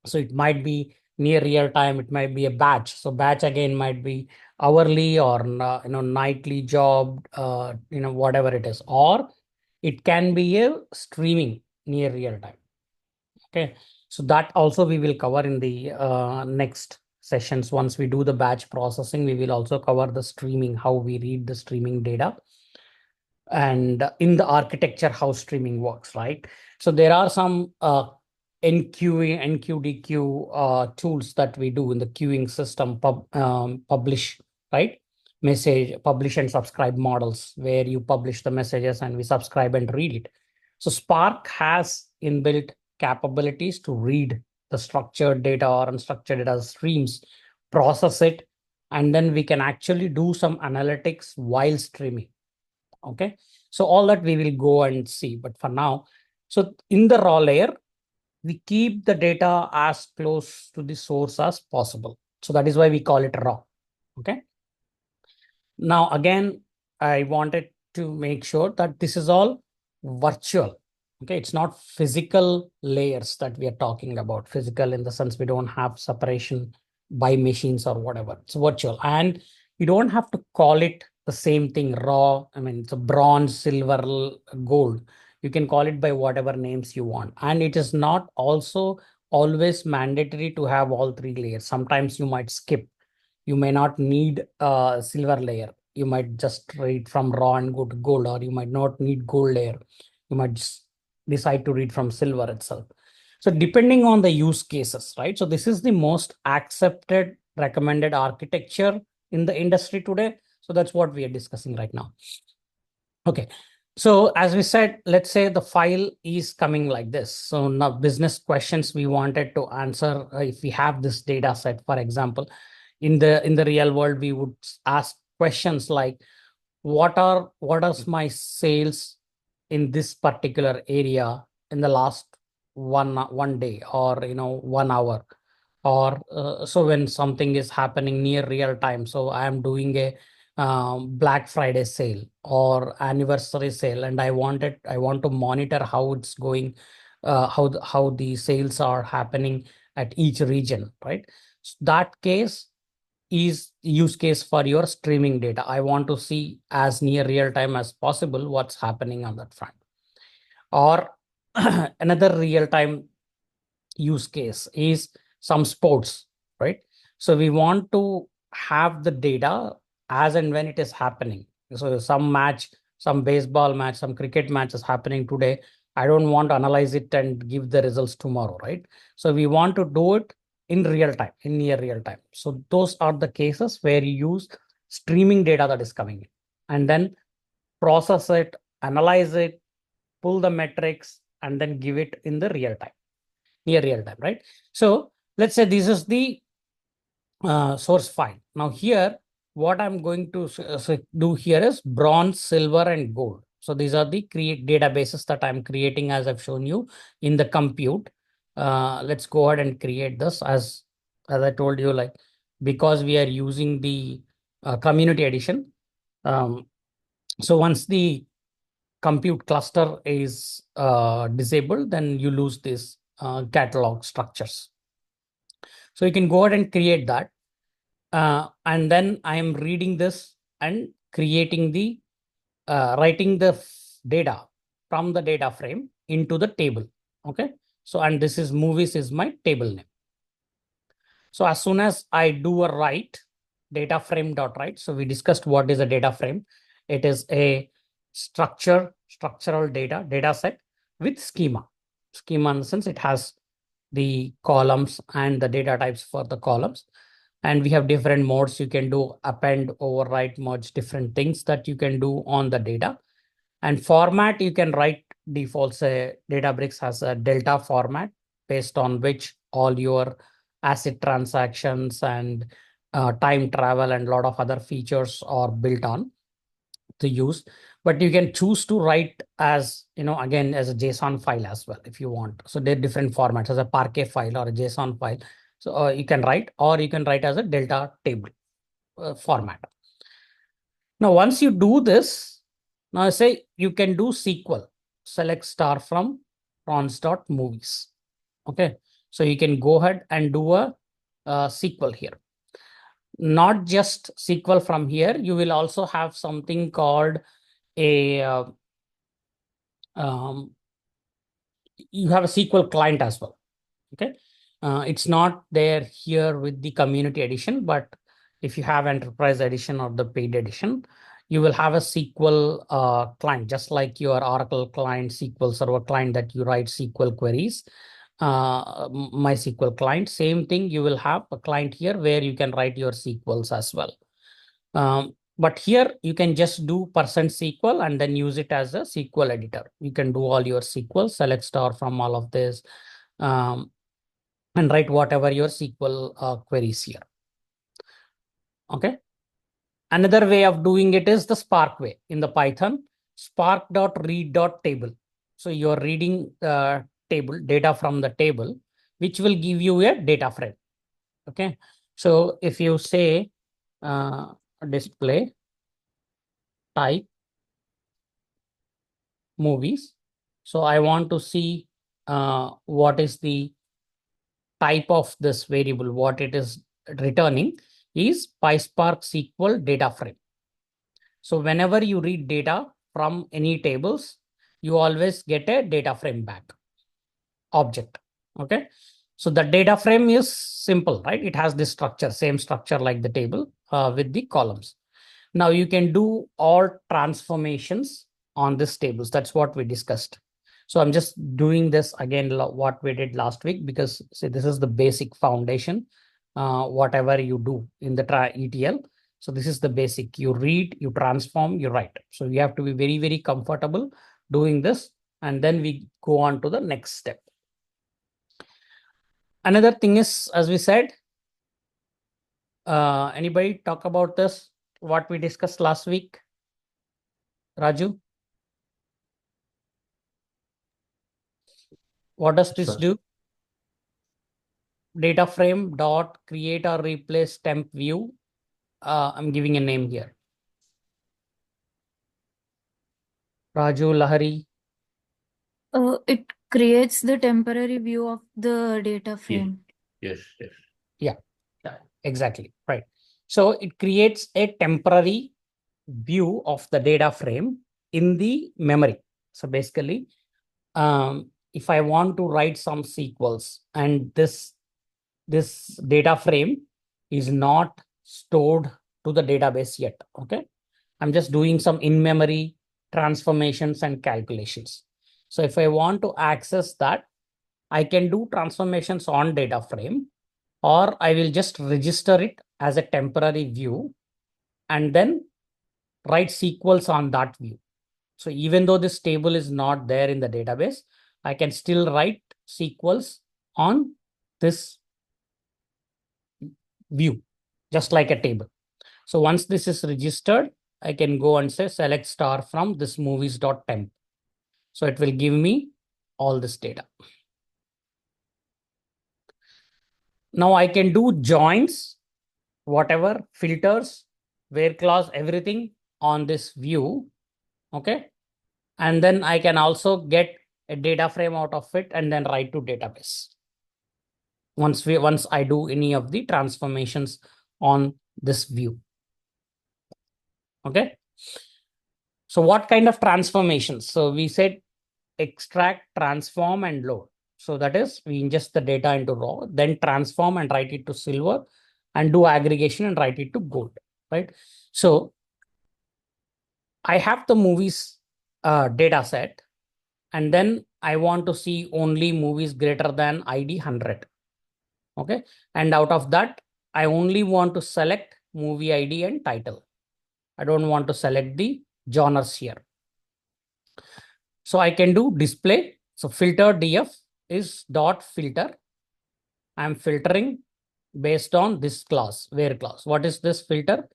So it might be near real time, it might be a batch. So batch again might be hourly or nightly job, whatever it is, or it can be a streaming near real time. Okay, so that also we will cover in the next sessions. Once we do the batch processing, we will also cover the streaming, how we read the streaming data, and in the architecture, how streaming works, right? So there are some NQA, NQDQ tools that we do in the queuing system, publish, right? Message, publish and subscribe models, where you publish the messages and we subscribe and read it. So Spark has inbuilt capabilities to read the structured data or unstructured data streams, process it, and then we can actually do some analytics while streaming. Okay, so all that we will go and see, but for now, so in the raw layer, we keep the data as close to the source as possible. So that is why we call it raw. Okay. Now, again, I wanted to make sure that this is all virtual. Okay, it's not physical layers that we are talking about. Physical in the sense we don't have separation by machines or whatever. It's virtual. And you don't have to call it the same thing raw. I mean, it's a bronze, silver, gold. You can call it by whatever names you want. And it is not also always mandatory to have all three layers. Sometimes you might skip. You may not need a silver layer. You might just read from raw and go to gold, or you might not need gold layer. You might just decide to read from silver itself. So depending on the use cases, right? So this is the most accepted recommended architecture in the industry today. So that's what we are discussing right now. Okay. So as we said, let's say the file is coming like this. So now business questions we wanted to answer, if we have this data set, for example, in the real world, we would ask questions like, what are my sales in this particular area in the last one day, or 1 hour, or so when something is happening near real time. So I am doing a Black Friday sale or anniversary sale, and I want to monitor how it's going, how the sales are happening at each region, right? So that case is use case for your streaming data. I want to see as near real time as possible what's happening on that front. Or another real time use case is some sports, right? So we want to have the data as and when it is happening. So some match, some baseball match, some cricket match is happening today. I don't want to analyze it and give the results tomorrow, right? So we want to do it in real time, in near real time. So those are the cases where you use streaming data that is coming in, and then process it, analyze it, pull the metrics, and then give it in the real time, near real time, right? So let's say this is the source file. Now here, what I'm going to do here is bronze, silver, and gold. So these are the create databases that I'm creating, as I've shown you in the compute. Let's go ahead and create this as I told you, like, because we are using the community edition. So once the compute cluster is disabled, then you lose these catalog structures. So you can go ahead and create that. And then I am reading this and creating the, writing the data from the data frame into the table. Okay. So, and this is movies is my table name. So as soon as I do a write, data frame dot write. So we discussed what is a data frame. It is a structural data set with schema. Schema in the sense it has the columns and the data types for the columns. And we have different modes. You can do append, overwrite, merge, different things that you can do on the data. And format, you can write defaults. Databricks has a delta format based on which all your asset transactions and time travel and a lot of other features are built on to use. But you can choose to write as, again, as a JSON file as well if you want. So there are different formats, as a Parquet file or a JSON file. So you can write, or you can write as a delta table format. Now, once you do this, now I say you can do SQL, select star from prawns.movies. Okay. So you can go ahead and do a SQL here. Not just SQL from here, you will also have something called a, you have a SQL client as well. Okay. It's not there here with the community edition, but if you have enterprise edition or the paid edition, you will have a SQL client, just like your Oracle client, SQL Server client that you write SQL queries. MySQL client. Same thing, you will have a client here where you can write your SQLs as well. But here you can just do %SQL and then use it as a SQL editor. You can do all your SQL, select star from all of this, and write whatever your SQL queries here. Okay. Another way of doing it is the Spark way in the Python, spark.read.table. So you're reading table data from the table, which will give you a data frame. Okay. So if you say display type movies, so I want to see what is the type of this variable, what it is returning is PySpark SQL data frame. So whenever you read data from any tables, you always get a data frame back object. Okay. So the data frame is simple, right? It has this structure, same structure like the table with the columns. Now you can do all transformations on this tables. That's what we discussed. So I'm just doing this again, what we did last week, because see, this is the basic foundation, whatever you do in the ETL. So this is the basic. You read, you transform, you write. So you have to be very, very comfortable doing this. And then we go on to the next step. Another thing is, as we said, anybody talk about this, what we discussed last week? Raju? What does this do? Data frame dot create or replace temp view. I'm giving a name here. Raju, Lahari. It creates the temporary view of the data frame. Yes, yes. Yeah, exactly. Right. So it creates a temporary view of the data frame in the memory. So basically, if I want to write some SQLs and this data frame is not stored to the database yet. Okay. I'm just doing some in-memory transformations and calculations. So if I want to access that, I can do transformations on data frame, or I will just register it as a temporary view and then write SQLs on that view. So even though this table is not there in the database, I can still write SQLs on this view, just like a table. So once this is registered, I can go and say select star from this movies.temp. So it will give me all this data. Now I can do joins, whatever, filters, where clause, everything on this view. Okay. And then I can also get a data frame out of it and then write to database. Once I do any of the transformations on this view. Okay. So what kind of transformations? So we said extract, transform, and load. So that is, we ingest the data into raw, then transform and write it to silver, and do aggregation and write it to gold, right? So I have the movies data set, and then I want to see only movies greater than ID 100. Okay. And out of that, I only want to select movie ID and title. I don't want to select the genres here. So I can do display. So filter df is dot filter. I'm filtering based on this class, where class. What is this filter?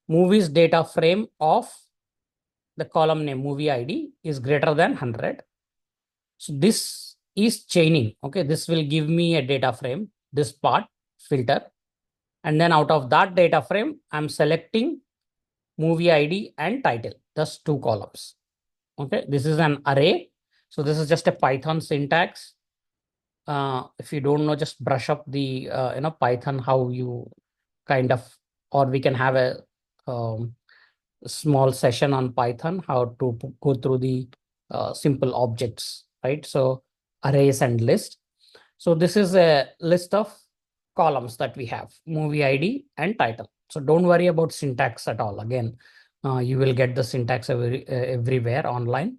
Movies data frame of the column name movie ID is greater than 100. So this is chaining. Okay, this will give me a data frame, this part filter. And then out of that data frame, I'm selecting movie ID and title, thus two columns. Okay, this is an array. So this is just a Python syntax. If you don't know, just brush up the Python, how you kind of, or we can have a small session on Python, how to go through the simple objects, right? So arrays and list. So this is a list of columns that we have, movie ID and title. So don't worry about syntax at all. Again, you will get the syntax everywhere online.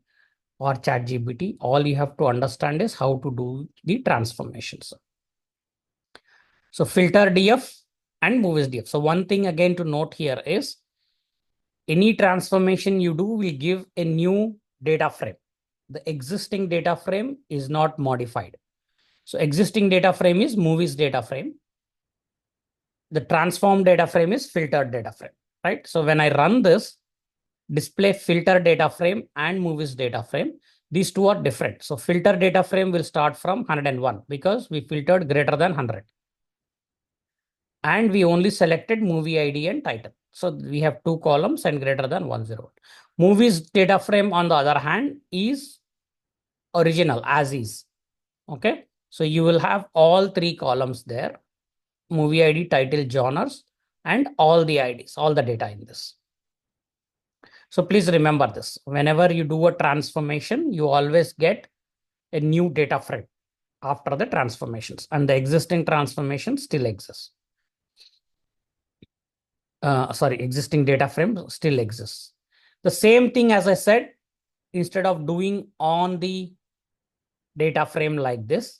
or ChatGPT. All you have to understand is how to do the transformations. So filter DF and movies DF. So one thing again to note here is any transformation you do will give a new data frame. The existing data frame is not modified. So existing data frame is movies data frame. The transformed data frame is filtered data frame, right? So when I run this, display filter data frame and movies data frame, these two are different. So filter data frame will start from 101 because we filtered greater than 100. And we only selected movie ID and title. So we have two columns and greater than 101. Movies data frame, on the other hand, is original as is. Okay. So you will have all three columns there: movie ID, title, genres, and all the IDs, all the data in this. So please remember this. Whenever you do a transformation, you always get a new data frame after the transformations, and the existing transformation still exists. Existing data frame still exists. The same thing, as I said, instead of doing on the data frame like this,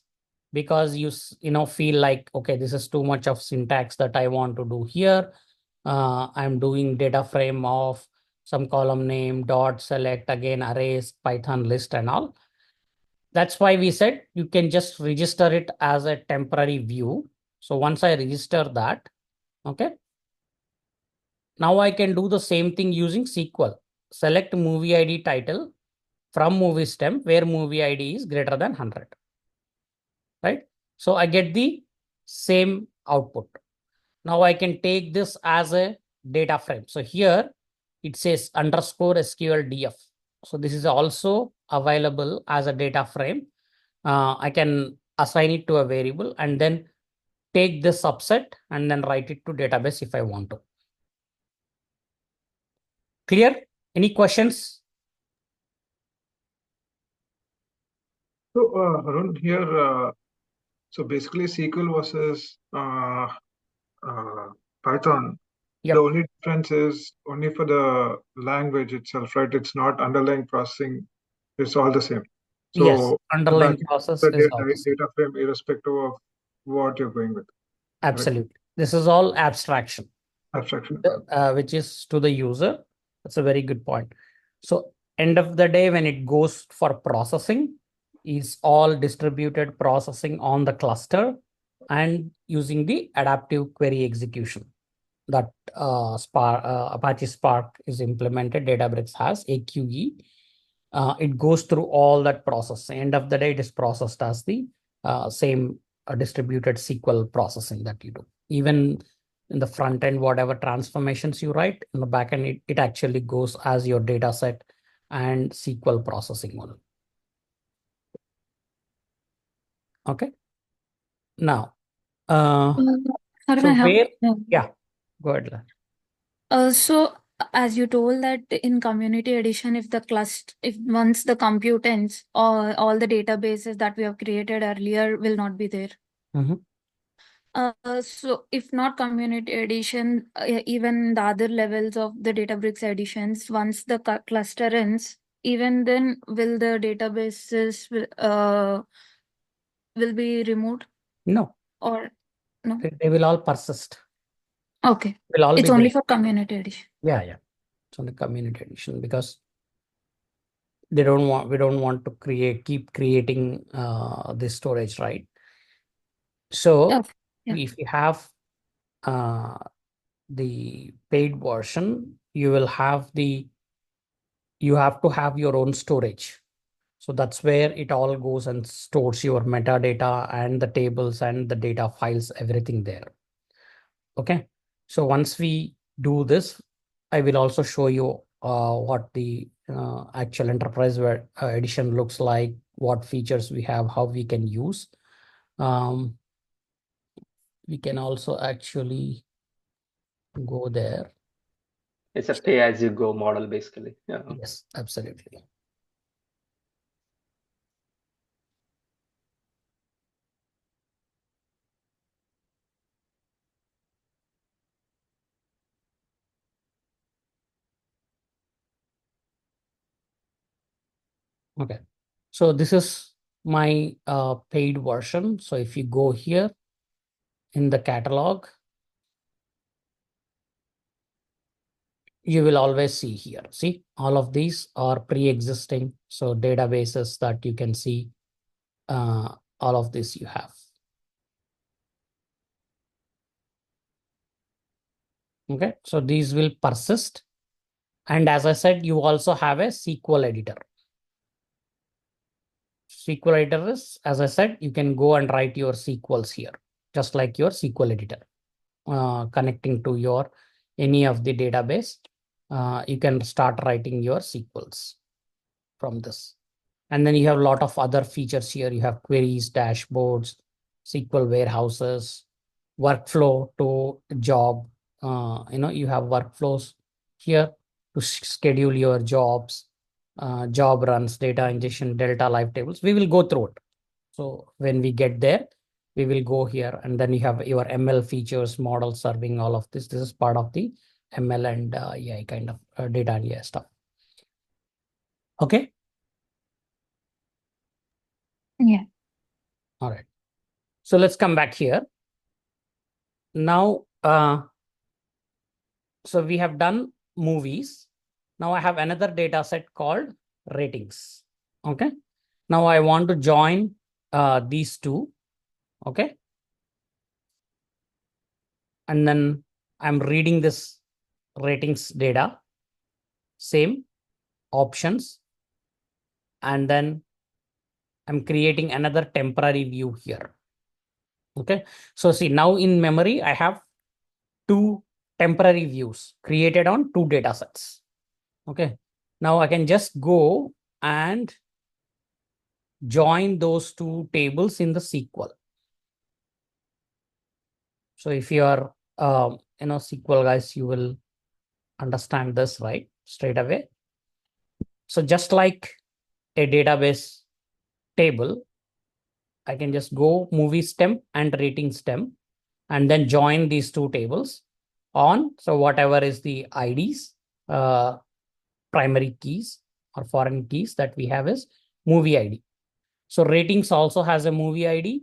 because you feel like, okay, this is too much of syntax that I want to do here. I'm doing data frame of some column name, dot, select, again, arrays, Python list and all. That's why we said you can just register it as a temporary view. So once I register that, okay, now I can do the same thing using SQL. Select movie ID title from movie stem where movie ID is greater than 100, right? So I get the same output. Now I can take this as a data frame. So here it says underscore SQL DF. So this is also available as a data frame. I can assign it to a variable and then take this subset and then write it to database if I want to. Clear? Any questions? So, Arun, here, so basically SQL versus Python, Yep. the only difference is only for the language itself, right? It's not underlying processing, it's all the same. So Yes, underlying back process the is all the same. data frame irrespective of what you're going with. Absolutely. Right? This is all abstraction. Abstraction. Which is to the user. That's a very good point. So end of the day, when it goes for processing, is all distributed processing on the cluster and using the adaptive query execution that Apache Spark is implemented. Databricks has AQE. It goes through all that process. End of the day, it is processed as the same distributed SQL processing that you do. Even in the front end, whatever transformations you write, in the back end, it actually goes as your data set and SQL processing only. Okay. Now, Arun, yeah, go ahead. So as you told that in community edition, if once the compute ends, all the databases that we have created earlier will not be there. Mm-hmm. So if not community edition, even the other levels of the Databricks editions, once the cluster ends, even then will the databases will be removed? No. Or no? They will all persist. Okay. Will all it's be only there. for community edition. Yeah. It's on the community edition because we don't want to keep creating this storage, right? So if you have the paid version, you have to have your own storage. So that's where it all goes and stores your metadata and the tables and the data files, everything there. Okay. So once we do this, I will also show you what the actual enterprise edition looks like, what features we have, how we can use. We can also actually go there. It's a pay-as-you-go model, basically. Yeah. Yes, absolutely. Okay. So this is my paid version. So if you go here in the catalog, you will always see here. See, all of these are pre-existing. So databases that you can see, all of this you have. Okay, so these will persist. And as I said, you also have a SQL editor. SQL editor is, as I said, you can go and write your SQLs here, just like your SQL editor, connecting to your any of the database. You can start writing your SQLs from this. And then you have a lot of other features here. You have queries, dashboards, SQL warehouses, workflow to job. You have workflows here to schedule your jobs, job runs, data ingestion, delta live tables. We will go through it. So when we get there, we will go here, and then you have your ML features, model serving, all of this. This is part of the ML and AI kind of data and AI stuff. Okay. Yeah. All right. So let's come back here. Now, so we have done movies. Now I have another data set called ratings. Okay. Now I want to join these two. Okay. And then I'm reading this ratings data, same options. And then I'm creating another temporary view here. Okay. So see, now in memory, I have two temporary views created on two data sets. Okay. Now I can just go and join those two tables in the SQL. So if you are, SQL guys, you will understand this right straight away. So just like a database table, I can just go movie stem and rating stem and then join these two tables on. So whatever is the IDs, primary keys or foreign keys that we have is movie ID. So ratings also has a movie ID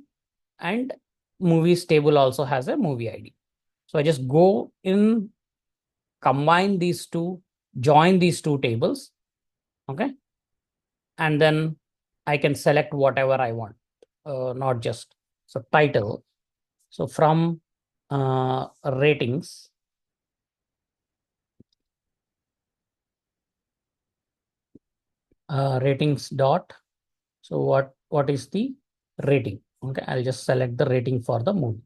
and movies table also has a movie ID. So I just go in, combine these two, join these two tables. Okay. And then I can select whatever I want, not just so title. So from ratings, ratings dot. So what is the rating? Okay, I'll just select the rating for the movie.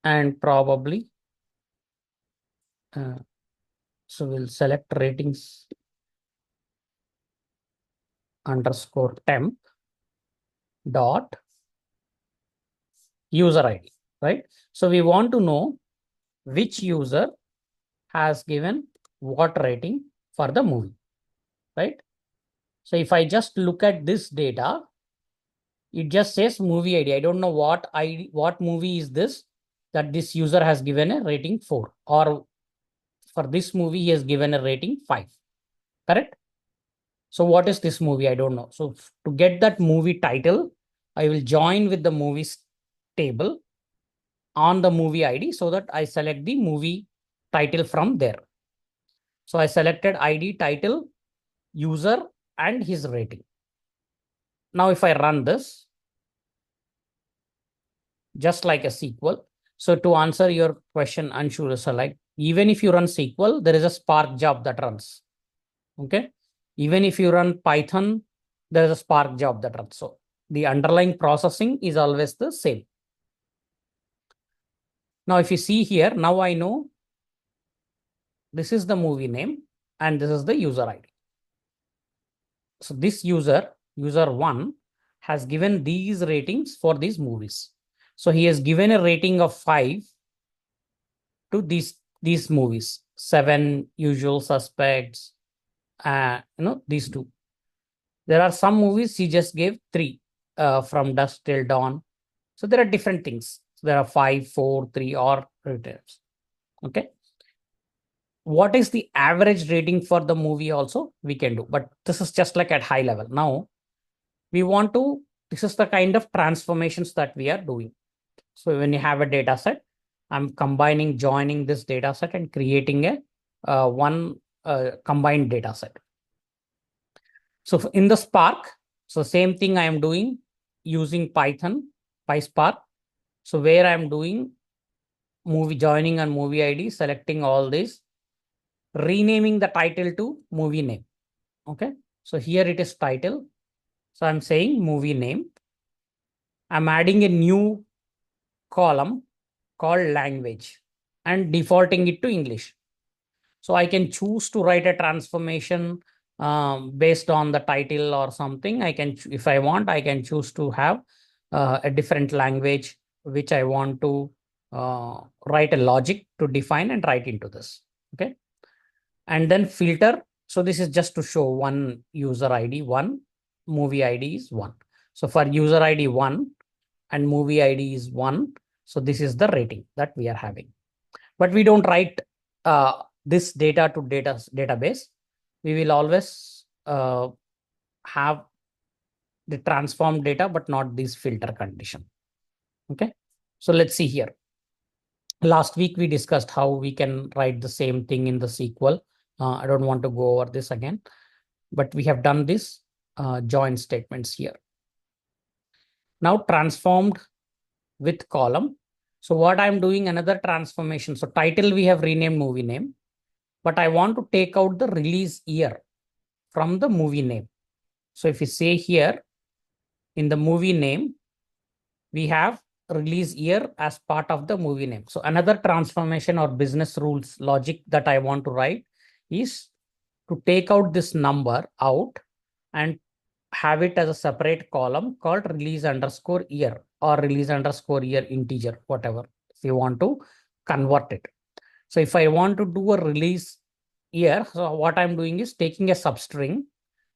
And probably, so we'll select ratings underscore temp dot user ID, right? So we want to know which user has given what rating for the movie, right? So if I just look at this data, it just says movie ID. I don't know what movie is this that this user has given a rating 4, or for this movie he has given a rating 5. Correct? So what is this movie? I don't know. So to get that movie title, I will join with the movies table on the movie ID so that I select the movie title from there. So I selected ID, title, user, and his rating. Now if I run this, just like a SQL. So to answer your question, Anshu, so like even if you run SQL, there is a Spark job that runs. Okay. Even if you run Python, there is a Spark job that runs. So the underlying processing is always the same. Now, if you see here, now I know this is the movie name and this is the user ID. So this user 1, has given these ratings for these movies. So he has given a rating of 5 to these movies, 7, Usual Suspects, these two. There are some movies he just gave 3, From Dusk Till Dawn. So there are different things. So there are 5, 4, 3, or returns. Okay. what is the average rating for the movie also we can do, but this is just like at high level. Now we want to, this is the kind of transformations that we are doing. So when you have a data set, I'm combining, joining this data set and creating a one combined data set. So in the Spark, so same thing I am doing using Python, PySpark. So where I'm doing movie joining and movie ID, selecting all this, renaming the title to movie name. Okay. So here it is title. So I'm saying movie name. I'm adding a new column called language and defaulting it to English. So I can choose to write a transformation based on the title or something. I can, if I want, I can choose to have a different language which I want to write a logic to define and write into this. Okay. And then filter. So this is just to show one user ID, one movie ID is one. So for user ID one and movie ID is one. So this is the rating that we are having. But we don't write this data to database. We will always have the transformed data, but not this filter condition. Okay. So let's see here. Last week we discussed how we can write the same thing in the SQL. I don't want to go over this again, but we have done this join statements here. Now transformed with column. So what I'm doing, another transformation. So title we have renamed movie name, but I want to take out the release year from the movie name. So if you say here in the movie name, we have release year as part of the movie name. So another transformation or business rules logic that I want to write is to take out this number out and have it as a separate column called release underscore year or release underscore year integer, whatever, if you want to convert it. So if I want to do a release year, so what I'm doing is taking a substring.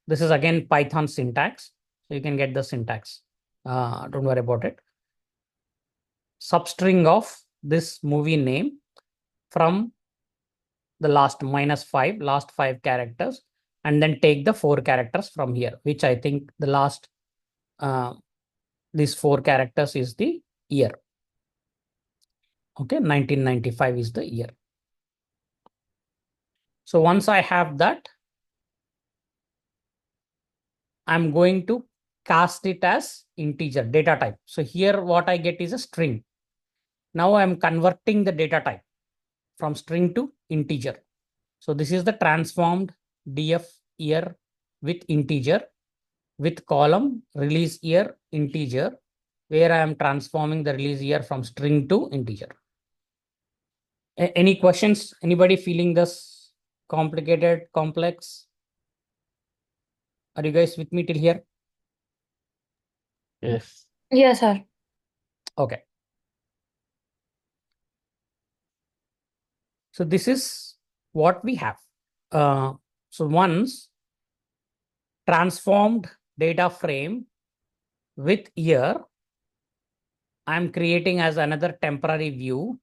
This is again Python syntax. So you can get the syntax. Don't worry about it. Substring of this movie name from the last last five characters, and then take the 4 characters from here, which I think the last these 4 characters is the year. Okay, 1995 is the year. So once I have that, I'm going to cast it as integer data type. So here what I get is a string. Now I'm converting the data type from string to integer. So this is the transformed df year with integer with column release year integer, where I am transforming the release year from string to integer. Any questions? Anybody feeling this complicated, complex? Are you guys with me till here? Yes. Yes, sir. Okay. So this is what we have. So once transformed data frame with year, I'm creating as another temporary view,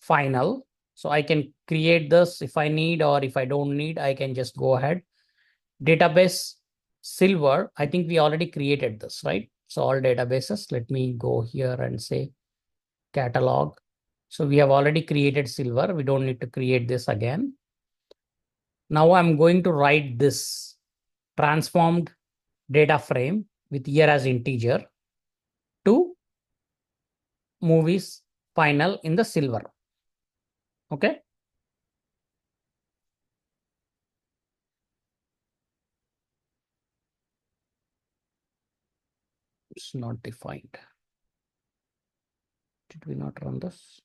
final. So I can create this if I need, or if I don't need, I can just go ahead. Database silver, I think we already created this, right? So all databases, let me go here and say catalog. So we have already created silver. We don't need to create this again. Now I'm going to write this transformed data frame with year as integer to movies final in the silver. Okay. It's not defined. Did we not run this?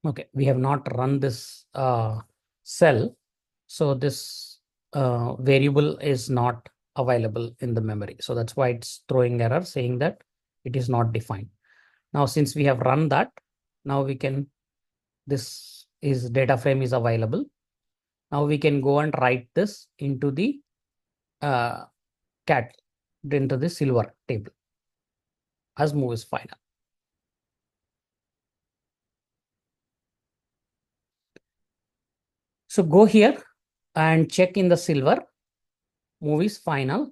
Okay, we have not run this cell. So this variable is not available in the memory. So that's why it's throwing error saying that it is not defined. Now, since we have run that, now we can, this is data frame is available. Now we can go and write this into the cat into the silver table as movies final. So go here and check in the silver movies final.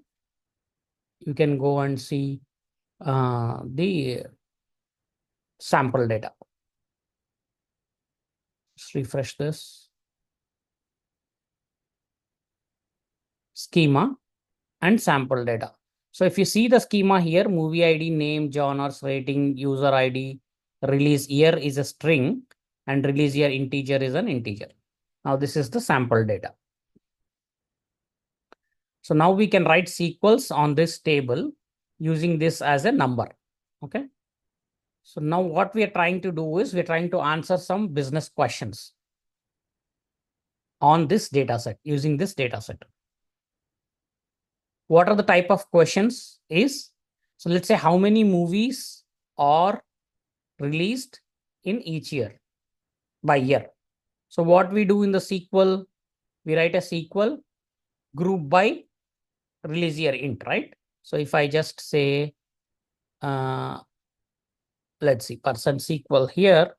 You can go and see the sample data. Let's refresh this. Schema and sample data. So if you see the schema here, movie ID, name, genres, rating, user ID, release year is a string, and release year integer is an integer. Now this is the sample data. So now we can write sequels on this table using this as a number. Okay. So now what we are trying to do is we're trying to answer some business questions on this data set using this data set. What are the type of questions is, so let's say how many movies are released in each year by year. So what we do in the SQL, we write a SQL group by release year int, right? So if I just say, let's see, %SQL here.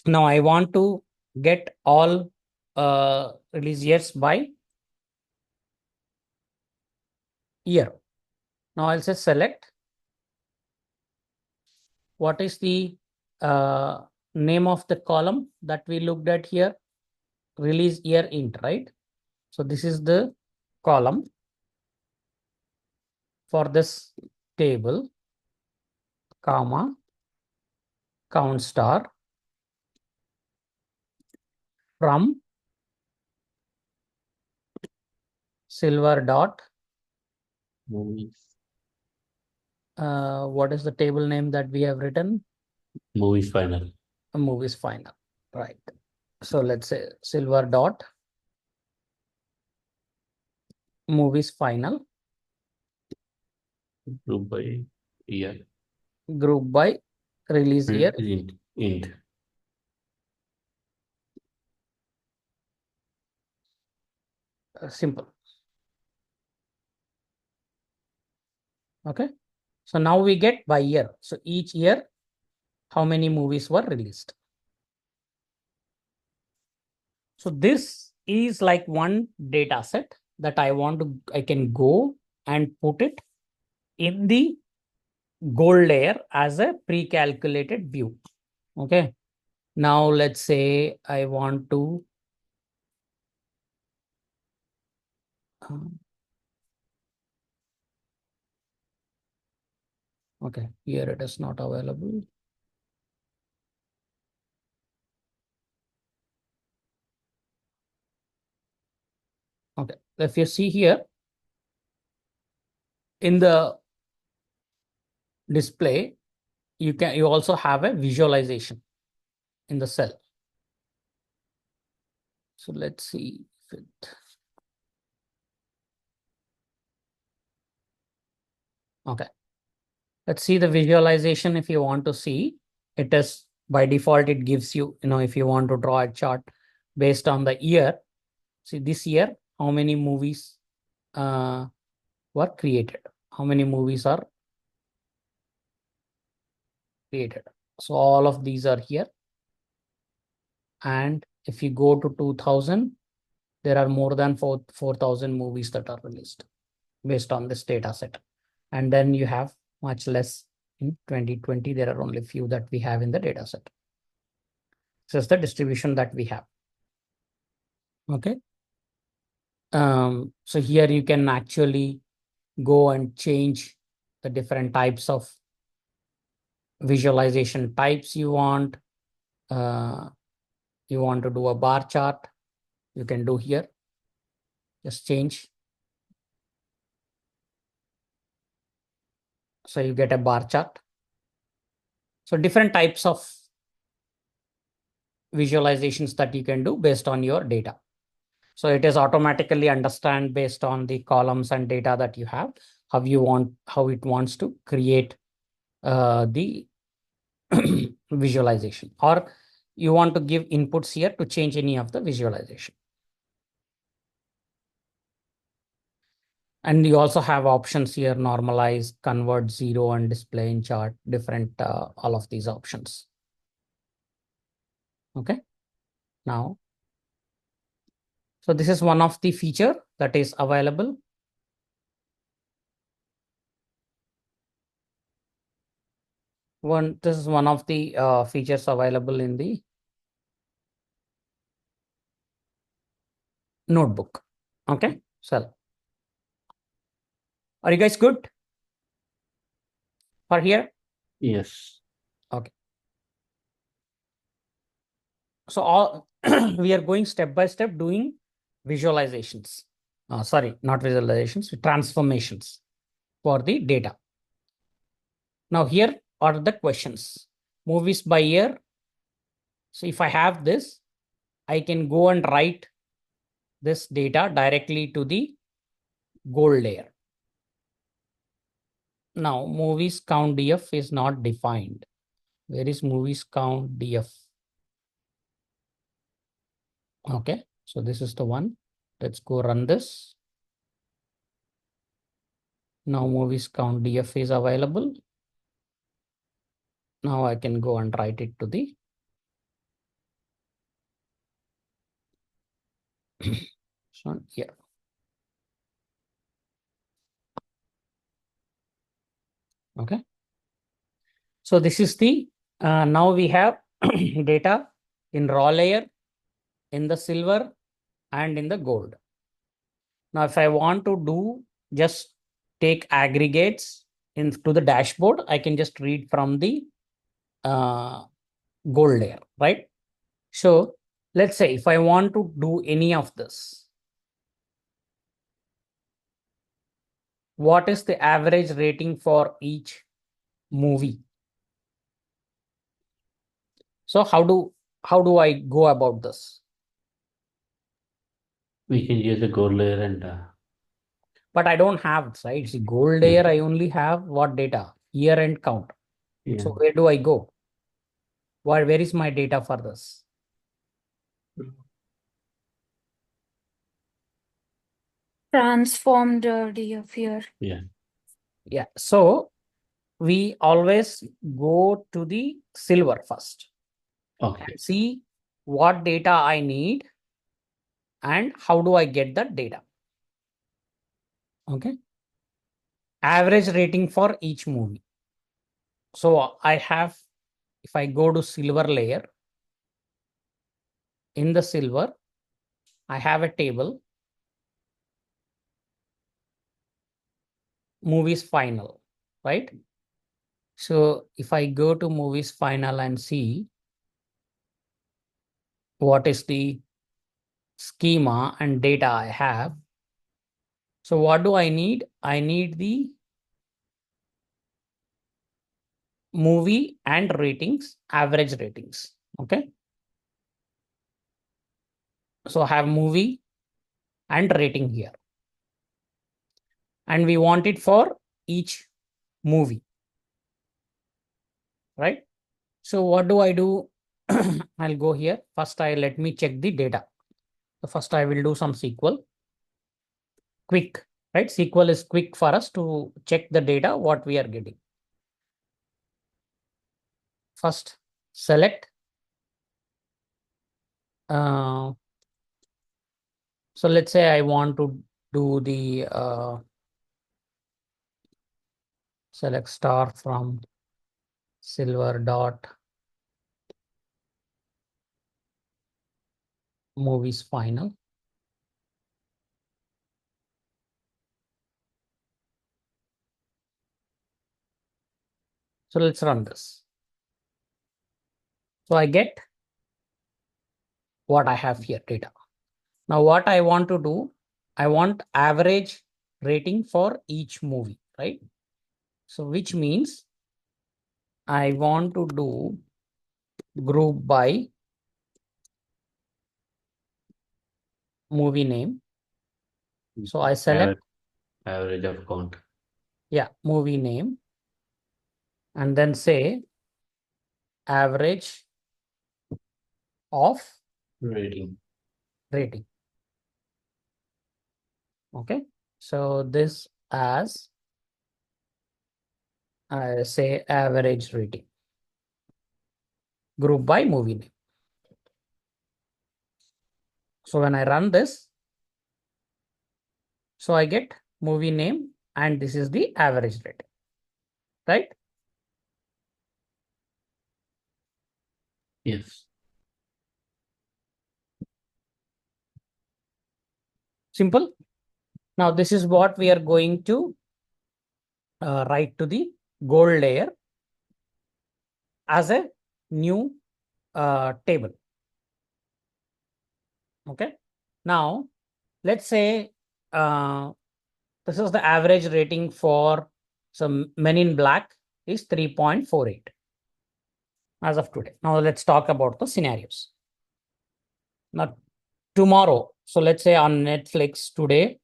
Now I want to get all release years by year. Now I'll say select. What is the name of the column that we looked at here? Release year int, right? So this is the column for this table, comma, count star from silver dot. Movies. What is the table name that we have written? Movies final. Movies final, right? So let's say silver dot movies final Group by year. group by release year. Int. Simple. Okay. So now we get by year. So each year, how many movies were released? So this is like one data set that I can go and put it in the gold layer as a pre-calculated view. Okay. Now let's say I want to okay, here it is not available. Okay, if you see here in the display, you also have a visualization in the cell. So let's see if it. Okay, let's see the visualization. If you want to see, it is by default, it gives you, if you want to draw a chart based on the year. See this year, how many movies were created? How many movies are created? So all of these are here. And if you go to 2000, there are more than 4,000 movies that are released based on this data set. And then you have much less in 2020. There are only few that we have in the data set. This is the distribution that we have. Okay. So here you can actually go and change the different types of visualization types you want. You want to do a bar chart, you can do here. Just change. So you get a bar chart. So different types of visualizations that you can do based on your data. So it is automatically understand based on the columns and data that you have, how it wants to create the visualization, or you want to give inputs here to change any of the visualization. And you also have options here: normalize, convert, zero, and display in chart. Different, all of these options. Okay. Now, so this is one of the feature that is available. This is one of the features available in the notebook. Okay. So are you guys good for here? Yes. Okay. So all we are going step by step doing visualizations. Sorry, not visualizations, transformations for the data. Now here are the questions. Movies by year. So if I have this, I can go and write this data directly to the gold layer. Now movies count DF is not defined. Where is movies count DF? Okay, so this is the one. Let's go run this. Now movies count DF is available. Now I can go and write it to the so here. Okay. So this is the now we have data in raw layer, in the silver, and in the gold. Now, if I want to do just take aggregates into the dashboard, I can just read from the gold layer, right? So let's say if I want to do any of this, what is the average rating for each movie? So how do I go about this? We can use the gold layer and But I don't have it, right? See, gold layer, I only have what data? Year end count. yeah. So where do I go? Where is my data for this? Transformed DF here. Yeah. Yeah. So we always go to the silver first Okay. and see what data I need and how do I get that data. Okay. Average rating for each movie. So I have, if I go to silver layer, in the silver, I have a table, movies final, right? So if I go to movies final and see what is the schema and data I have. So what do I need? I need the movie and ratings, average ratings. Okay. So I have movie and rating here. And we want it for each movie. Right. So what do I do? I'll go here. First, let me check the data. So first I will do some SQL. Quick, right? SQL is quick for us to check the data, what we are getting. First, select. So let's say I want to do the select star from silver dot movies final. So let's run this. So I get what I have here, data. Now what I want to do, I want average rating for each movie, right? So which means I want to do group by movie name. So I select average of count. Yeah, movie name, and then say average of Rating. rating. Okay. So this as say average rating, group by movie name. So when I run this, so I get movie name and this is the average rating, right? Yes. Simple. Now this is what we are going to write to the gold layer as a new table. Okay. Now let's say this is the average rating for some Men in Black is 3.48 as of today. Now let's talk about the scenarios. Now tomorrow, so let's say on Netflix today,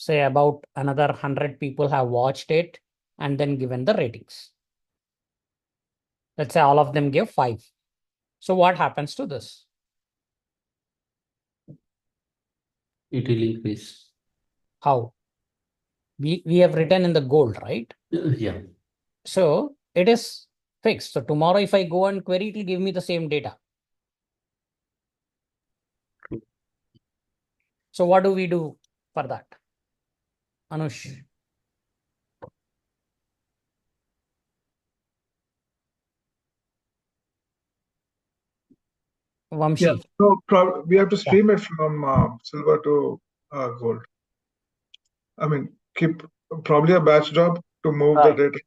say about another 100 people have watched it and then given the ratings. Let's say all of them give 5. So what happens to this? It will increase. How? We have written in the gold, right? Yeah. So it is fixed. So tomorrow if I go and query, it will give me the same data. So what do we do for that? Anush. Yeah. Vamshi. So we have to stream it from silver to gold. I mean, keep probably a batch job to move the Right. data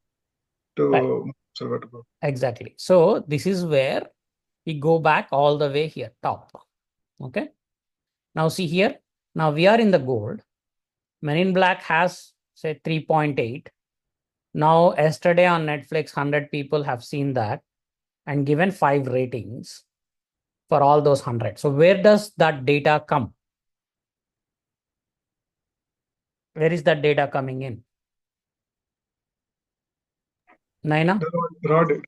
to Right. silver to gold. Exactly. So this is where we go back all the way here, top. Okay. Now see here. Now we are in the gold. Men in Black has say 3.8. Now yesterday on Netflix, 100 people have seen that and given 5 ratings for all those 100. So where does that data come? Where is that data coming in? Naina? The raw data.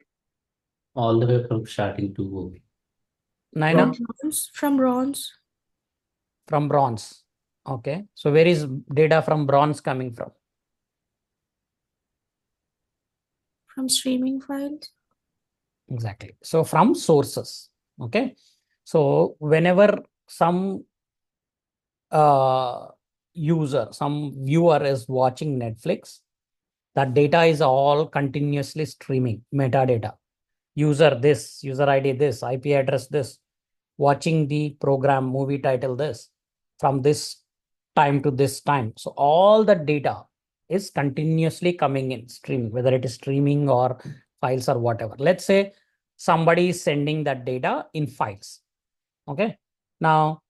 All the way from starting to go. Naina? Bronze. From bronze. From bronze. Okay. So where is data from bronze coming from? From streaming files. Exactly. So from sources. Okay. So whenever some user, some viewer is watching Netflix, that data is all continuously streaming metadata. User this, user ID this, IP address this, watching the program, movie title this, from this time to this time. So all the data is continuously coming in streaming, whether it is streaming or files or whatever. Let's say somebody is sending that data in files. Okay. Now,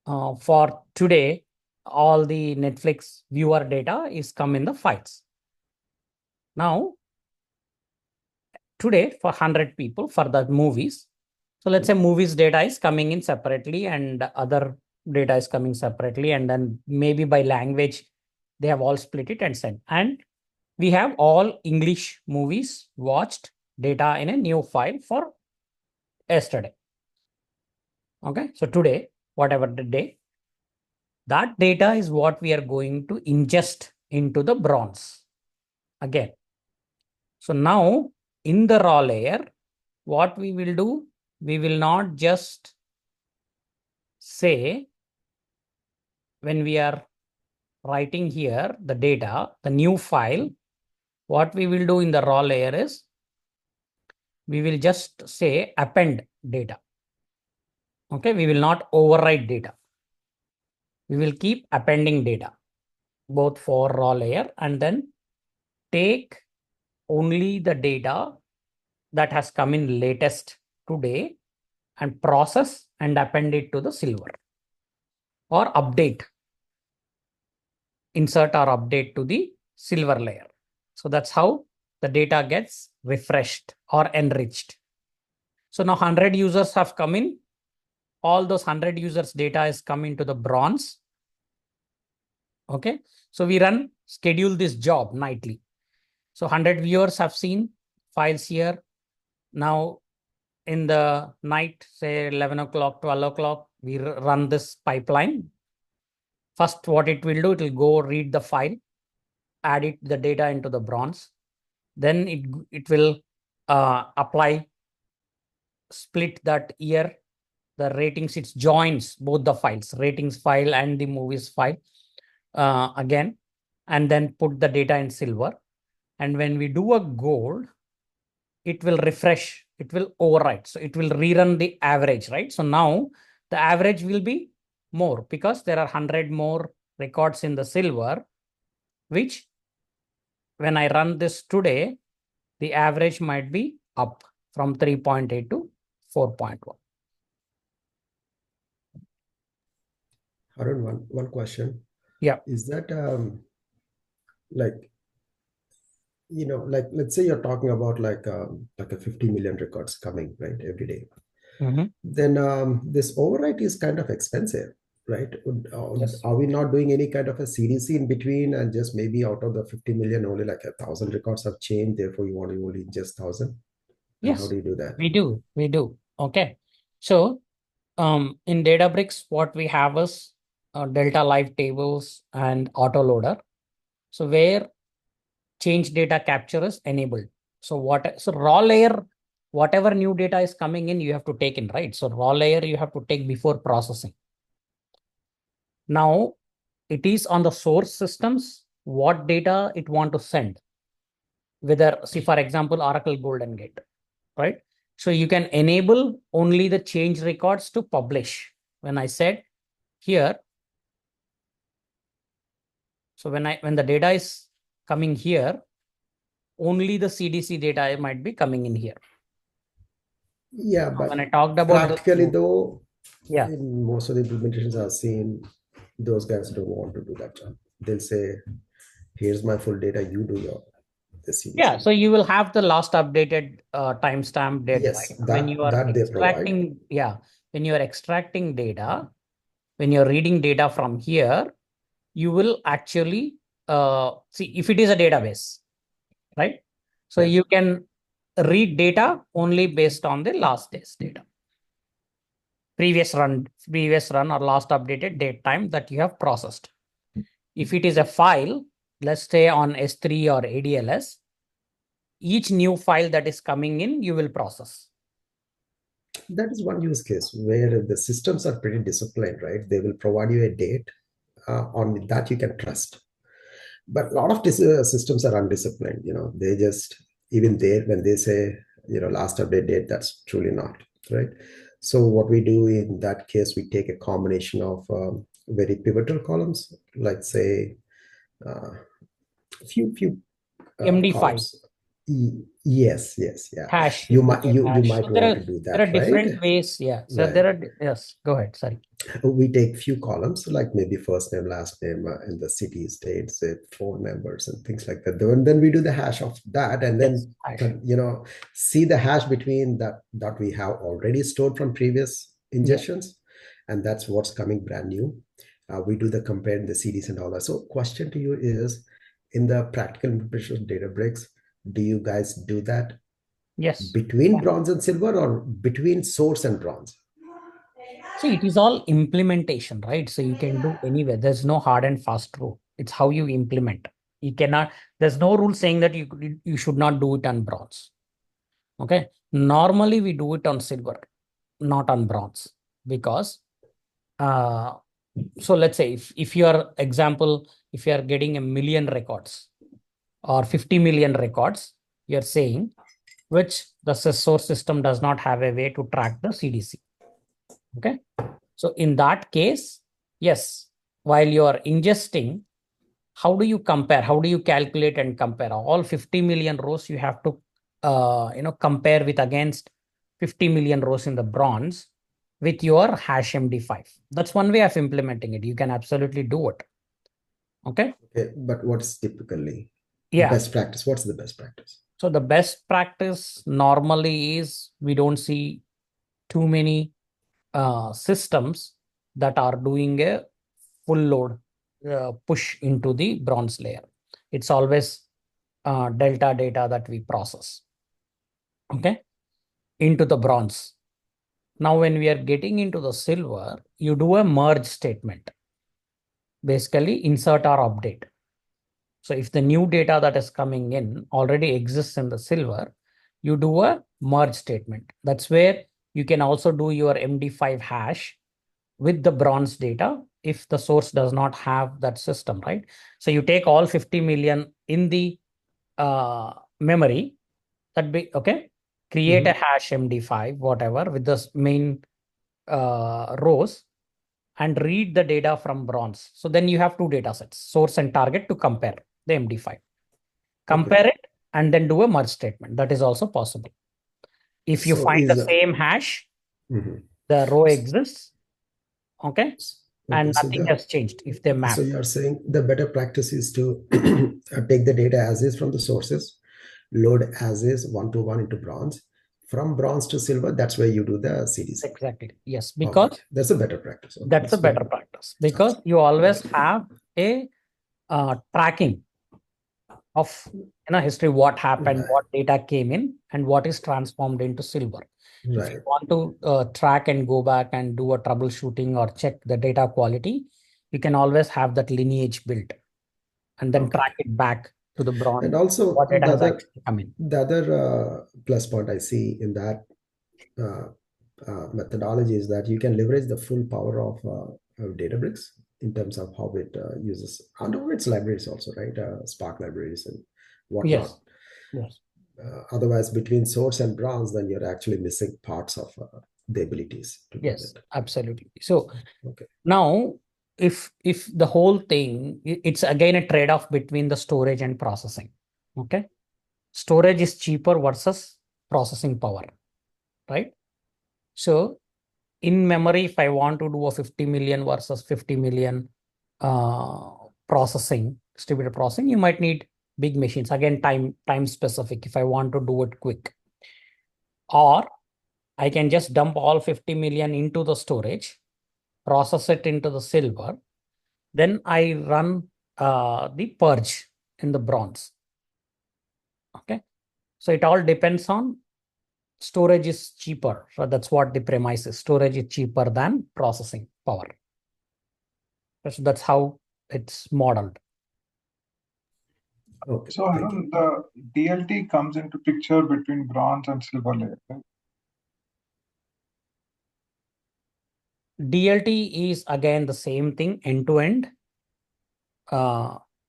for today, all the Netflix viewer data is come in the files. Now, today for 100 people for the movies. So let's say movies data is coming in separately and other data is coming separately. And then maybe by language, they have all split it and sent. And we have all English movies watched data in a new file for yesterday. Okay. So today, whatever the day, that data is what we are going to ingest into the bronze again. So now in the raw layer, what we will do, we will not just say when we are writing here the data, the new file, what we will do in the raw layer is we will just say append data. Okay, we will not overwrite data. We will keep appending data both for raw layer and then take only the data that has come in latest today and process and append it to the silver or update, insert or update to the silver layer. So that's how the data gets refreshed or enriched. So now 100 users have come in. All those 100 users data is coming to the bronze. Okay. So we schedule this job nightly. So 100 viewers have seen files here. Now in the night, say 11 o'clock, 12 o'clock, we run this pipeline. First, what it will do, it will go read the file, add the data into the bronze. Then it will apply, split that year, the ratings, it joins both the files, ratings file and the movies file again, and then put the data in silver. And when we do a gold, it will refresh, it will overwrite. So it will rerun the average, right? So now the average will be more because there are 100 more records in the silver, which when I run this today, the average might be up from 3.8 to 4.1. Arun, one question. Yeah. Is that like, like let's say you're talking about like a 50 million records coming, right, every day. Then this overwrite is kind of expensive, right? Yes. Are we not doing any kind of a CDC in between, and just maybe out of the 50 million, only like 1,000 records have changed, therefore you want to only just 1,000? Yes. How do you do that? We do. Okay. So in Databricks, what we have is Delta Live tables and autoloader. So where change data capture is enabled. So raw layer, whatever new data is coming in, you have to take in, right? So raw layer you have to take before processing. Now it is on the source systems what data it want to send. Whether, see, for example, Oracle Golden Gate, right? So you can enable only the change records to publish. When I said here, so when the data is coming here, only the CDC data might be coming in here. Yeah, but when I talked about practically though, yeah, in most of the implementations I've seen, those guys don't want to do that job. They'll say, here's my full data, you do your the CDC. Yeah, so you will have the last updated timestamp date, Yes, right? When you are that they provide. When you are extracting data, when you're reading data from here, you will actually see if it is a database, right? So you can read data only based on the last day's data. Previous run or last updated date time that you have processed. If it is a file, let's say on S3 or ADLS, each new file that is coming in, you will process. That is one use case where the systems are pretty disciplined, right? They will provide you a date on that you can trust. But a lot of these systems are undisciplined. They just, even there, when they say, last update date, that's truly not, right? So what we do in that case, we take a combination of very pivotal columns, like say a few MD5. columns. Yes, yeah. Hash. You might So want to do that, there are different right? ways. Yeah. So Right. there are, yes, go ahead. Sorry. We take few columns, like maybe first name, last name, and the city, state, say phone numbers and things like that. Then we do the hash of that, and then see the hash between that we have already stored from previous ingestions, and that's what's coming brand new. We do the compare in the CDs and all that. So question to you is, in the practical implementation of Databricks, do you guys do that? Yes. Between bronze and silver, or between source and bronze? See, it is all implementation, right? So you can do anywhere. There's no hard and fast rule. It's how you implement. You cannot, there's no rule saying that you should not do it on bronze. Okay. Normally we do it on silver, not on bronze, because so let's say if you are if you are getting 1 million records or 50 million records, you're saying, which the source system does not have a way to track the CDC. Okay. So in that case, yes, while you are ingesting, how do you compare? How do you calculate and compare? All 50 million rows you have to compare with against 50 million rows in the bronze with your hash MD5. That's one way of implementing it. You can absolutely do it. Okay. But what's typically best practice? What's the best practice? So the best practice normally is we don't see too many systems that are doing a full load push into the bronze layer. It's always delta data that we process, okay, into the bronze. Now, when we are getting into the silver, you do a merge statement. basically insert or update. So if the new data that is coming in already exists in the silver, you do a merge statement. That's where you can also do your MD5 hash with the bronze data if the source does not have that system, right? So you take all 50 million in the memory, that be okay, create a hash MD5, whatever, with the main rows, and read the data from bronze. So then you have two data sets, source and target, to compare the MD5. Compare it and then do a merge statement. That is also possible. If you So find the is same hash, mhm. the row exists, okay, and So nothing has changed if they map. so you are saying the better practice is to take the data as is from the sources, load as is one to one into bronze. From bronze to silver, that's where you do the CDC. Exactly. Yes, Okay, because that's a better practice. Okay, that's a better practice, because you always have a tracking of history, what happened, Right. what data came in, and what is transformed into silver. If Right. you want to track and go back and do a troubleshooting or check the data quality, you can always have that lineage built and then track it back to the bronze. And also what data has actually come in. the other plus point I see in that methodology is that you can leverage the full power of Databricks in terms of how it uses under its libraries also, right? Spark libraries and whatnot. Yes. Otherwise, between source and bronze, then you're actually missing parts of the abilities to do Yes, that. absolutely. So Okay. now, if the whole thing, it's again a trade-off between the storage and processing. Okay, storage is cheaper versus processing power, right? So in memory, if I want to do a 50 million versus 50 million processing, distributed processing, you might need big machines. Again, time specific if I want to do it quick. Or I can just dump all 50 million into the storage, process it into the silver, then I run the purge in the bronze. Okay, so it all depends on storage is cheaper. So that's what the premise is. Storage is cheaper than processing power. So that's how it's modeled. Okay. So Arun, the DLT comes into picture between bronze and silver layer, right? DLT is again the same thing, end-to-end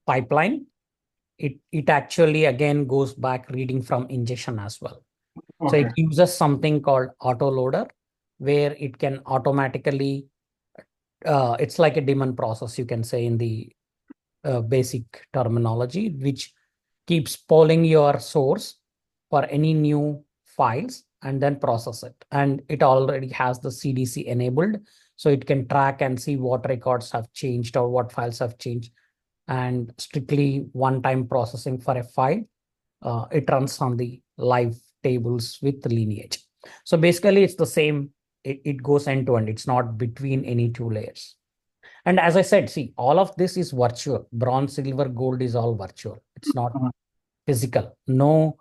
pipeline. It actually again goes back reading from ingestion as well. Okay. So it uses something called autoloader, where it can automatically, it's like a daemon process, you can say, in the basic terminology, which keeps polling your source for any new files and then process it. And it already has the CDC enabled, so it can track and see what records have changed or what files have changed. And strictly one-time processing for a file, it runs on the live tables with the lineage. So basically, it's the same. It goes end to end. It's not between any two layers. And as I said, see, all of this is virtual. Bronze, silver, gold is all virtual. It's not physical. No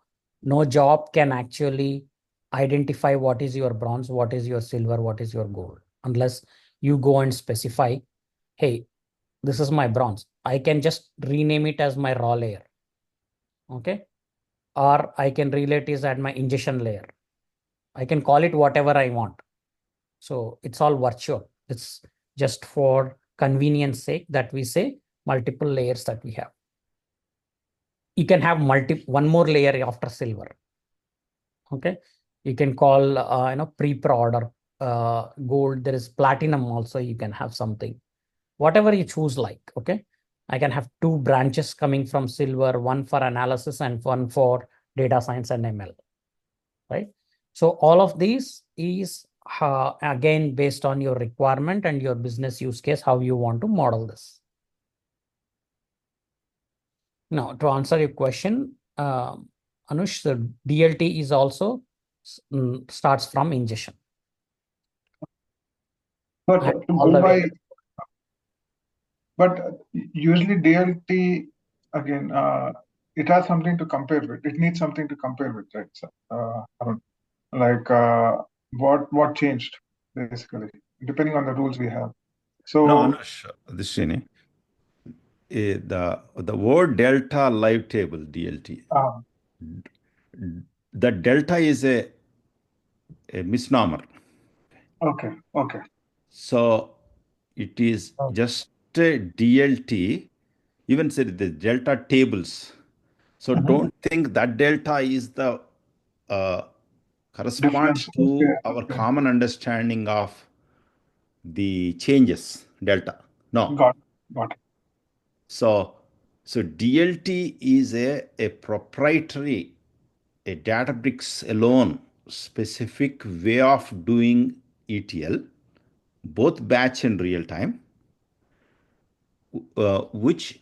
job can actually identify what is your bronze, what is your silver, what is your gold, unless you go and specify, hey, this is my bronze. I can just rename it as my raw layer. Okay. Or I can relate it as my ingestion layer. I can call it whatever I want. So it's all virtual. It's just for convenience sake that we say multiple layers that we have. You can have one more layer after silver. Okay. You can call pre-prod or gold. There is platinum also. You can have something, whatever you choose like. Okay. I can have two branches coming from silver, one for analysis and one for data science and ML. Right. So all of these is again based on your requirement and your business use case, how you want to model this. Now, to answer your question, Anush, the DLT is also starts from ingestion. But to go by, but usually DLT again, it has something to compare with. It needs something to compare with, right? So, Arun, like what changed basically, depending on the rules we have. So No, Anush, this is Srini. the word delta live table, DLT, Ah, the delta is a misnomer. okay, okay. So it is just a DLT, even said the delta tables. So Mhm. don't think that delta is the corresponds Difference. Okay, to our okay. common understanding of the changes delta. No. Got it. So DLT is a proprietary, a Databricks alone specific way of doing ETL, both batch and real time, which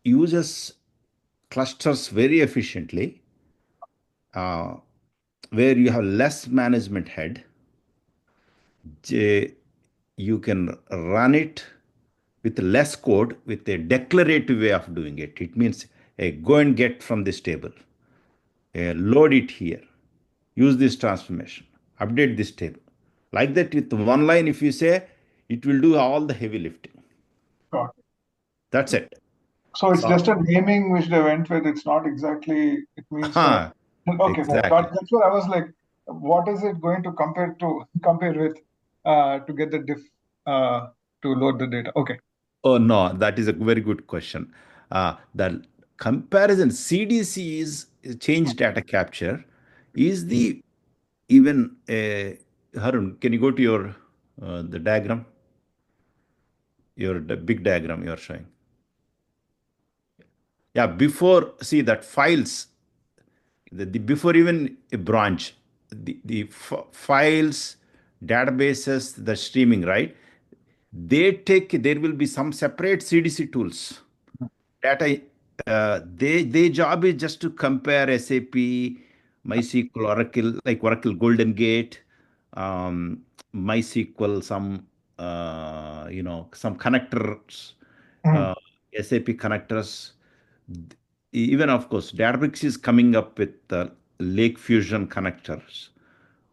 uses clusters very efficiently, uh, where you have less management head. You can run it with less code with a declarative way of doing it. It means go and get from this table, load it here, use this transformation, update this table. Like that, with one line, if you say, it will do all the heavy lifting. Got it. That's it. So it's So, just a naming which they went with. It's not exactly, it means that. Okay, exactly. that's what I was like, what is it going to compare with to get the diff to load the data? Okay. Oh, no, that is a very good question. The comparison CDC is change data capture. Is the even Harun, can you go to your the diagram, the big diagram you're showing? Yeah, before, see that files, before even a branch, the files, databases, the streaming, right? There will be some separate CDC tools. Data, they job is just to compare SAP, MySQL, Oracle, like Oracle Golden Gate, MySQL, some connectors, Mhm. uh, SAP connectors. Even of course, Databricks is coming up with Lake Fusion connectors,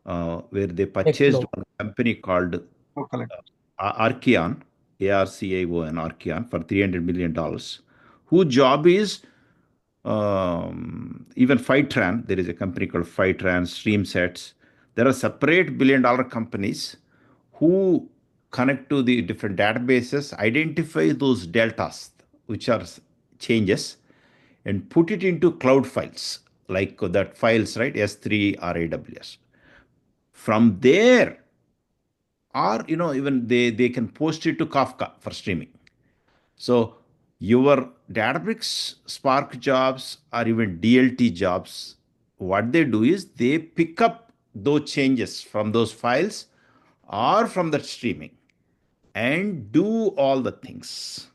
where they purchased Flow. one company called So collect. Archeon, Arcaon, Archeon for $300 million, whose job is even Fivetran. There is a company called Fivetran, StreamSets. There are separate billion-dollar companies who connect to the different databases, identify those deltas, which are changes, and put it into cloud files, like that files, right? S3 or AWS. From there, or even they can post it to Kafka for streaming. So your Databricks Spark jobs or even DLT jobs, what they do is they pick up those changes from those files or from that streaming and do all the things.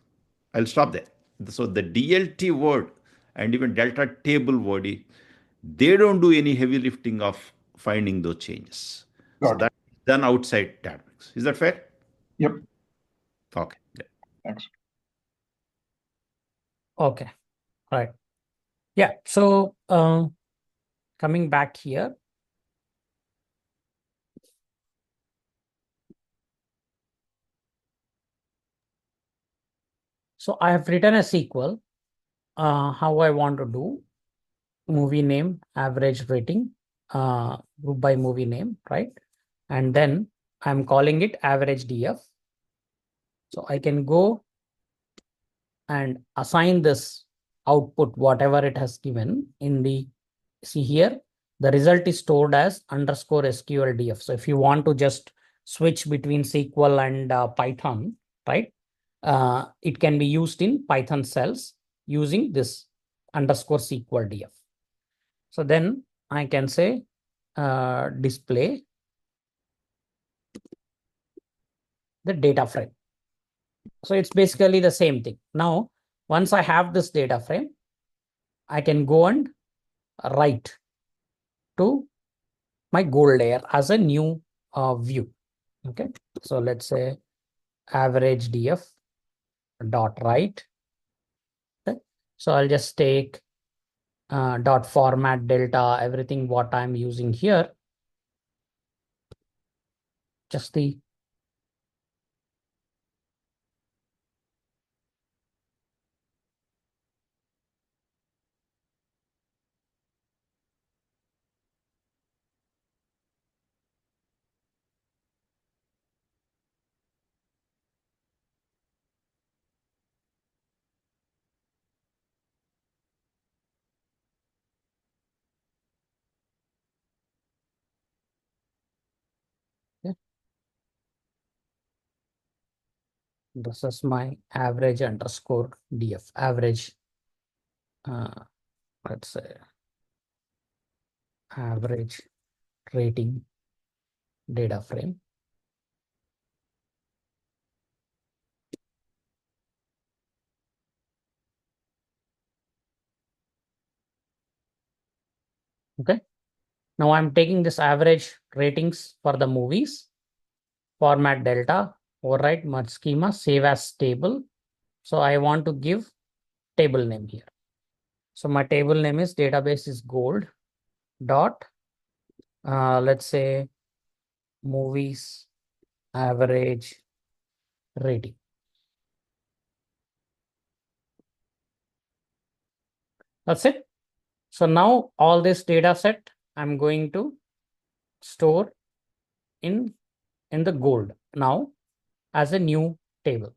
I'll stop there. So the DLT word and even Delta table word, they don't do any heavy lifting of finding those changes. So Got it. that's done outside Databricks. Is that fair? Yep. Okay. Yeah. Thanks. Okay. Right. Yeah. So coming back here. So I have written a SQL. How I want to do movie name, average rating, group by movie name, right? And then I'm calling it average DF. So I can go and assign this output, whatever it has given in the, see here, the result is stored as underscore SQL DF. So if you want to just switch between SQL and Python, right? It can be used in Python cells using this underscore SQL DF. So then I can say display the data frame. So it's basically the same thing. Now, once I have this data frame, I can go and write to my goal layer as a new view. Okay. So let's say average df dot write. Okay. So I'll just take dot format delta, everything what I'm using here. Just the . This is my average underscore df, average, let's say average rating data frame. Okay. Now I'm taking this average ratings for the movies, format delta, overwrite merge schema, save as table. So I want to give table name here. So my table name is database is gold dot, let's say movies average rating. That's it. So now all this data set I'm going to store in the gold now as a new table.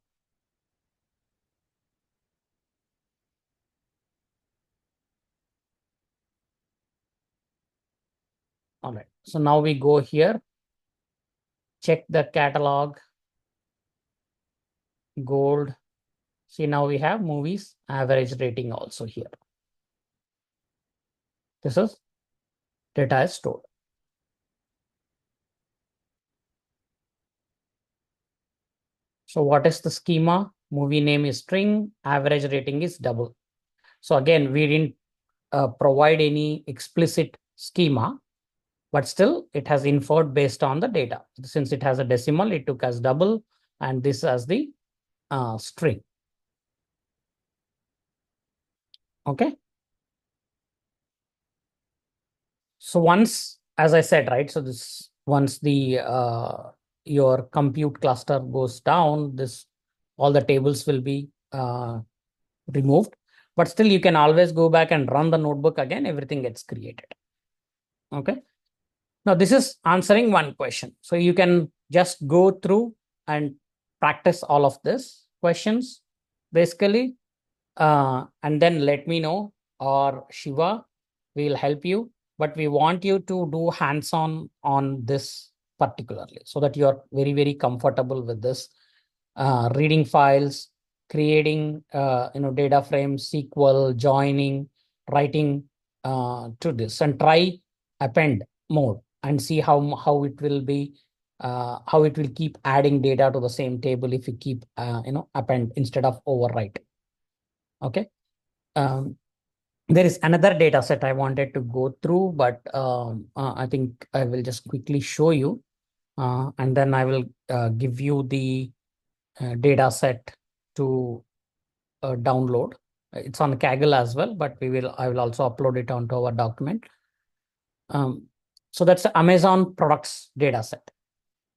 All right. So now we go here, check the catalog, gold. See, now we have movies average rating also here. This is data is stored. So what is the schema? Movie name is string, average rating is double. So again, we didn't provide any explicit schema, but still it has inferred based on the data. Since it has a decimal, it took as double, and this as the string. Okay. So once, as I said, right, so this once the your compute cluster goes down, this all the tables will be removed, but still you can always go back and run the notebook again, everything gets created. Okay. Now this is answering one question. So you can just go through and practice all of this questions basically, and then let me know, or Shiva will help you. But we want you to do hands-on on this particularly, so that you are very, very comfortable with this. Reading files, creating data frames, SQL, joining, writing to this, and try append mode and see how it will be, how it will keep adding data to the same table if you keep append instead of overwrite. Okay. There is another data set I wanted to go through, but I think I will just quickly show you, and then I will give you the data set to download. It's on Kaggle as well, but I will also upload it onto our document. So that's the Amazon products data set.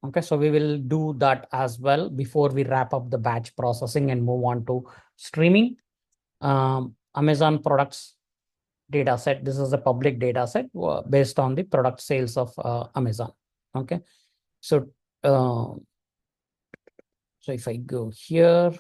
Okay, so we will do that as well before we wrap up the batch processing and move on to streaming. Amazon products data set. This is a public data set based on the product sales of Amazon. Okay, so so if I go here,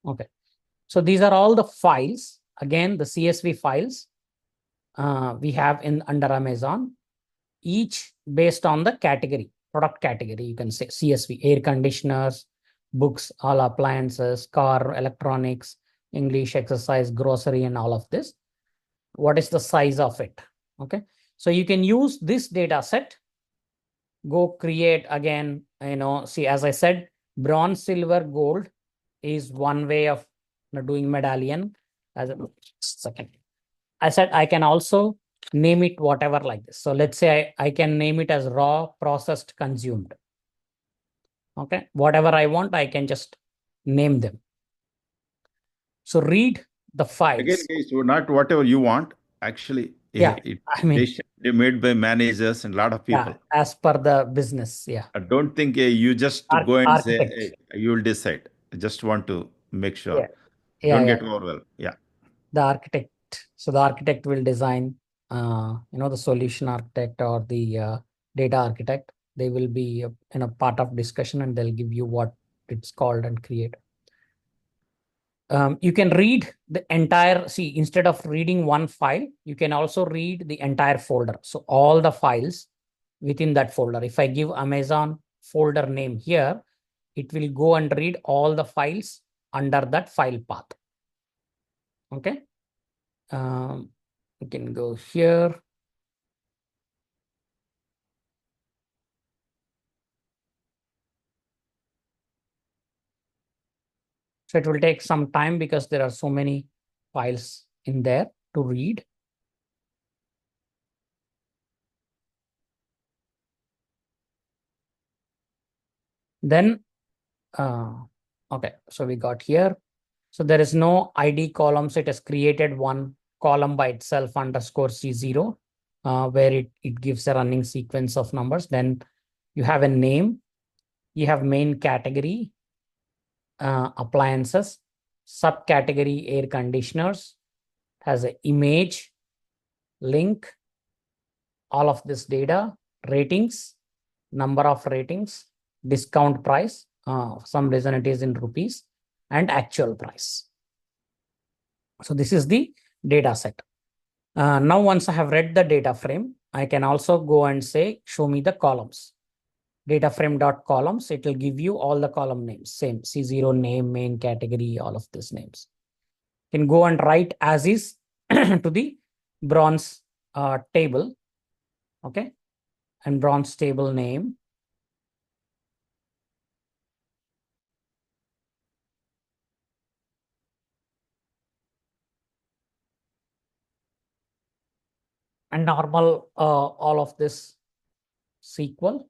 okay, so these are all the files. Again, the CSV files we have in under Amazon, each based on the category, product category. You can say CSV, air conditioners, books, all appliances, car, electronics, English, exercise, grocery, and all of this. What is the size of it? Okay, so you can use this data set, go create again, see, as I said, bronze, silver, gold is one way of doing medallion. As a second, I said I can also name it whatever like this. So let's say I can name it as raw, processed, consumed. Okay, whatever I want, I can just name them. So read the files. Again, guys, so not whatever you want. Actually, Yeah, I mean, decision made by managers and a lot of people. Yeah, as per the business. Yeah. I don't think you just go and Architect. say, hey, you will decide. I just want to make sure. Yeah. Yeah, Don't yeah. get overwhelmed. Yeah. The architect. So the architect will design, the solution architect or the data architect. They will be in a part of discussion, and they'll give you what it's called and create. You can read the entire, see, instead of reading one file, you can also read the entire folder. So all the files within that folder. If I give Amazon folder name here, it will go and read all the files under that file path. Okay. We can go here. So it will take some time because there are so many files in there to read. Then, okay, so we got here. So there is no ID columns. It has created one column by itself underscore C0, where it gives a running sequence of numbers. Then you have a name, you have main category, appliances, subcategory air conditioners, has an image, link, all of this data, ratings, number of ratings, discount price, some reason it is in rupees, and actual price. So this is the data set. Now, once I have read the data frame, I can also go and say, show me the columns. Data frame.columns, it will give you all the column names, same C0 name, main category, all of these names. You can go and write as is to the bronze table. Okay. And bronze table name. And normal, all of this SQL.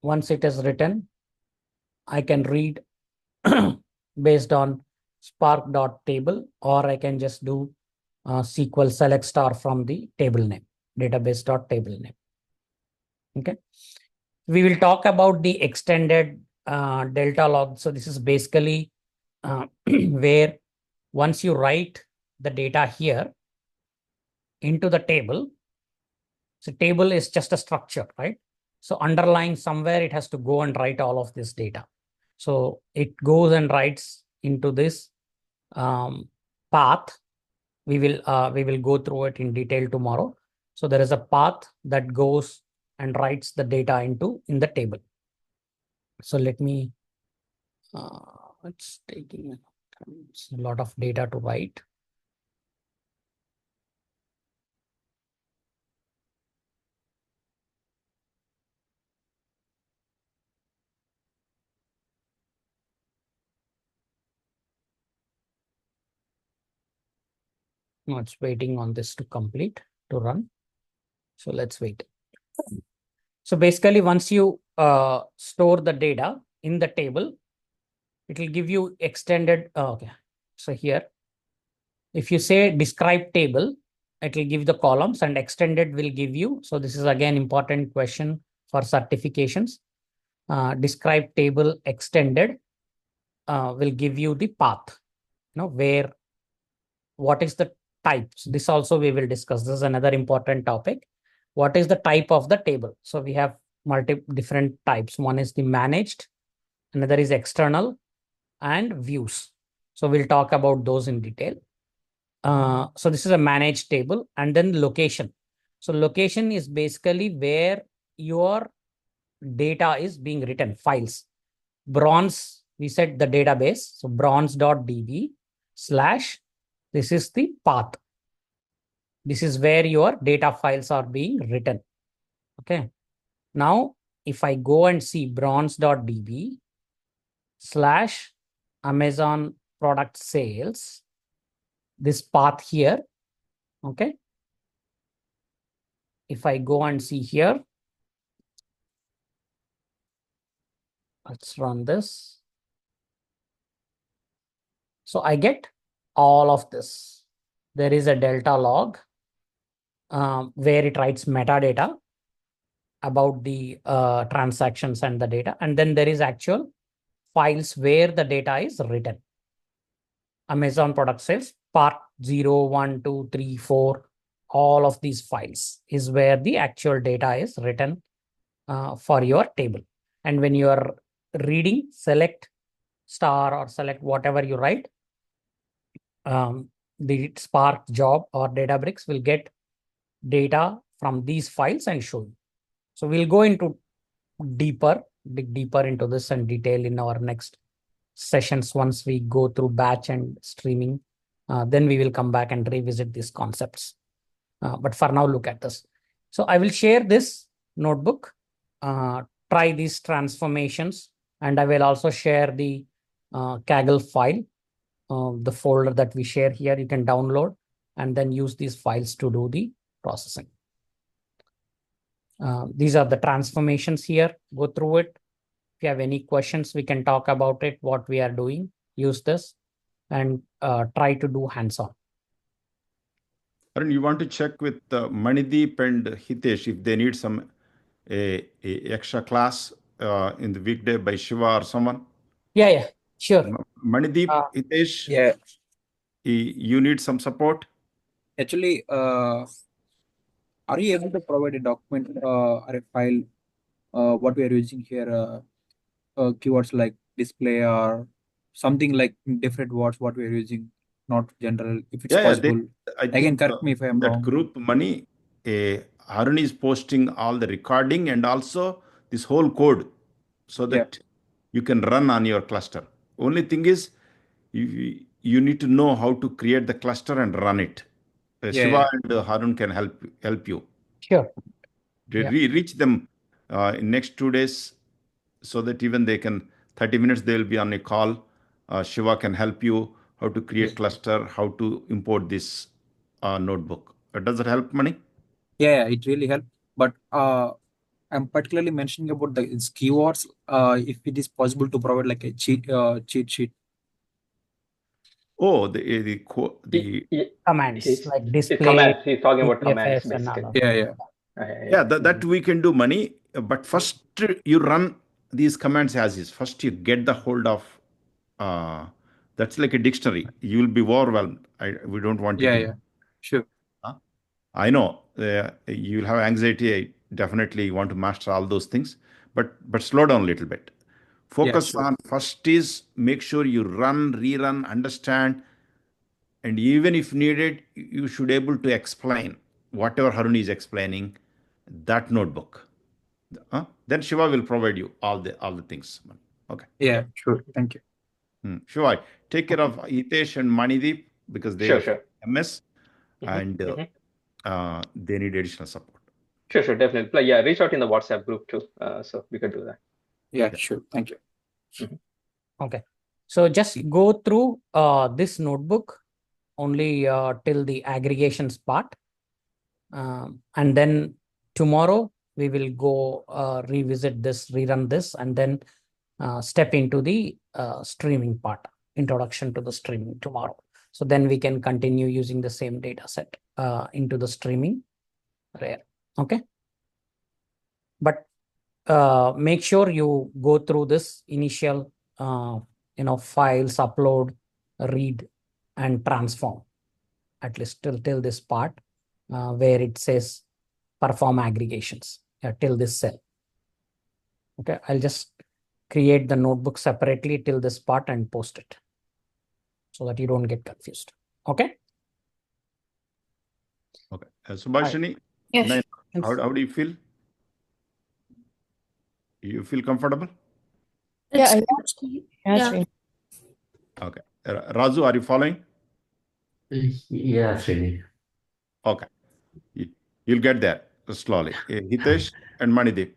Once it is written, I can read based on spark.table, or I can just do SQL select star from the table name, database.table name. Okay. We will talk about the extended delta log. So this is basically where once you write the data here into the table, so table is just a structure, right? So underlying somewhere, it has to go and write all of this data. So it goes and writes into this path. We will go through it in detail tomorrow. So there is a path that goes and writes the data in the table. So let me, it's taking a lot of data to write. No, it's waiting on this to complete, to run. So let's wait. So basically, once you store the data in the table, it will give you extended. Okay. So here, if you say describe table, it will give the columns, and extended will give you. So this is again important question for certifications. Describe table extended will give you the path, where, what is the type. So this also we will discuss. This is another important topic. What is the type of the table? So we have multiple different types. One is the managed, another is external, and views. So we'll talk about those in detail. So this is a managed table, and then location. So location is basically where your data is being written, files. Bronze, we said the database. So bronze.db / this is the path. This is where your data files are being written. Okay. Now, if I go and see bronze.db / Amazon product sales, this path here. Okay. If I go and see here, let's run this. So I get all of this. There is a delta log where it writes metadata about the transactions and the data. And then there is actual files where the data is written. Amazon product sales, part 0, 1, 2, 3, 4, all of these files is where the actual data is written for your table. And when you are reading, select star or select whatever you write, the Spark job or Databricks will get data from these files and show you. So we'll go into dig deeper into this and detail in our next sessions once we go through batch and streaming. Then we will come back and revisit these concepts. But for now, look at this. So I will share this notebook, try these transformations, and I will also share the Kaggle file, the folder that we share here. You can download and then use these files to do the processing. These are the transformations here. Go through it. If you have any questions, we can talk about it, what we are doing. Use this and try to do hands-on. Arun, you want to check with Manideep and Hitesh if they need some a extra class in the weekday by Shiva or someone? Yeah, sure. Manideep, Hitesh, Yeah, you need some support? actually, are you able to provide a document or a file, what we are using here, keywords like display or something like different words, what we are using, not general, if it's possible. I Again, think correct me if I'm in that wrong. group money, Arun is posting all the recording and also this whole code so that you can run on your cluster. Only thing is, you need to know how to create the cluster and run it. Shiva and Harun can help you. Sure. Reach them in next 2 days so that even they can 30 minutes they will be on a call. Shiva can help you how to create cluster, how to import this notebook. Does it help, Mani? Yeah, it really helped. But I'm particularly mentioning about the keywords. If it is possible to provide like a cheat sheet. Oh, Y- commands He's like display, commands. He's talking about commands DFS and all basically. that. Yeah, that we can do, Money. But first you run these commands as is. First you get the hold of, that's like a dictionary. You will be overwhelmed. We don't want you to. Yeah, sure. I know you'll have anxiety. I definitely want to master all those things, but slow down a little bit. Focus on first is make sure you run, rerun, understand, and even if needed, you should able to explain whatever Harun is explaining, that notebook. Then Shiva will provide you all the things. Okay. Yeah, sure. Thank you. Shiva, take care of Hitesh and Manideep because they are MS and they need additional support. Sure, definitely. Yeah, reach out in the WhatsApp group too. So we could do that. Yeah, sure. Thank you. Okay. So just go through this notebook only till the aggregations part. And then tomorrow we will go revisit this, rerun this, and then step into the streaming part, introduction to the streaming tomorrow. So then we can continue using the same data set into the streaming layer. Okay. But make sure you go through this initial, files, upload, read, and transform, at least till this part where it says perform aggregations, till this cell. Okay, I'll just create the notebook separately till this part and post it so that you don't get confused. Okay. Okay. Subhashini, Yes. how do you feel? You feel comfortable? Yeah. Yeah. Okay. Razu, are you following? Yeah, Srini. Okay. You'll get there slowly. Hitesh and Manideep,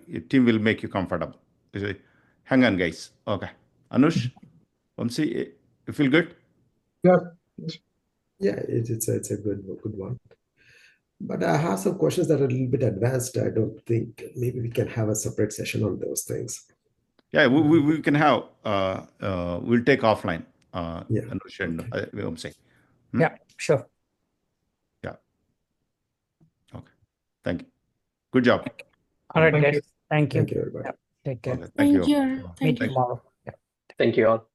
your team will make you comfortable. Hang on, guys. Okay. Anush, Vamsi, you feel good? Yeah. Yeah, it's a good one. But I have some questions that are a little bit advanced. I don't think maybe we can have a separate session on those things. Yeah, we can have, we'll take offline, Yeah. Anush and Vamsi. Yeah, sure. Yeah. Okay. Thank you. Good job. All right, Thank guys. you. Thank you. Thank you, everybody. Take care. Okay. Thank you. Thank you. Meet tomorrow. Yeah. Thank you all.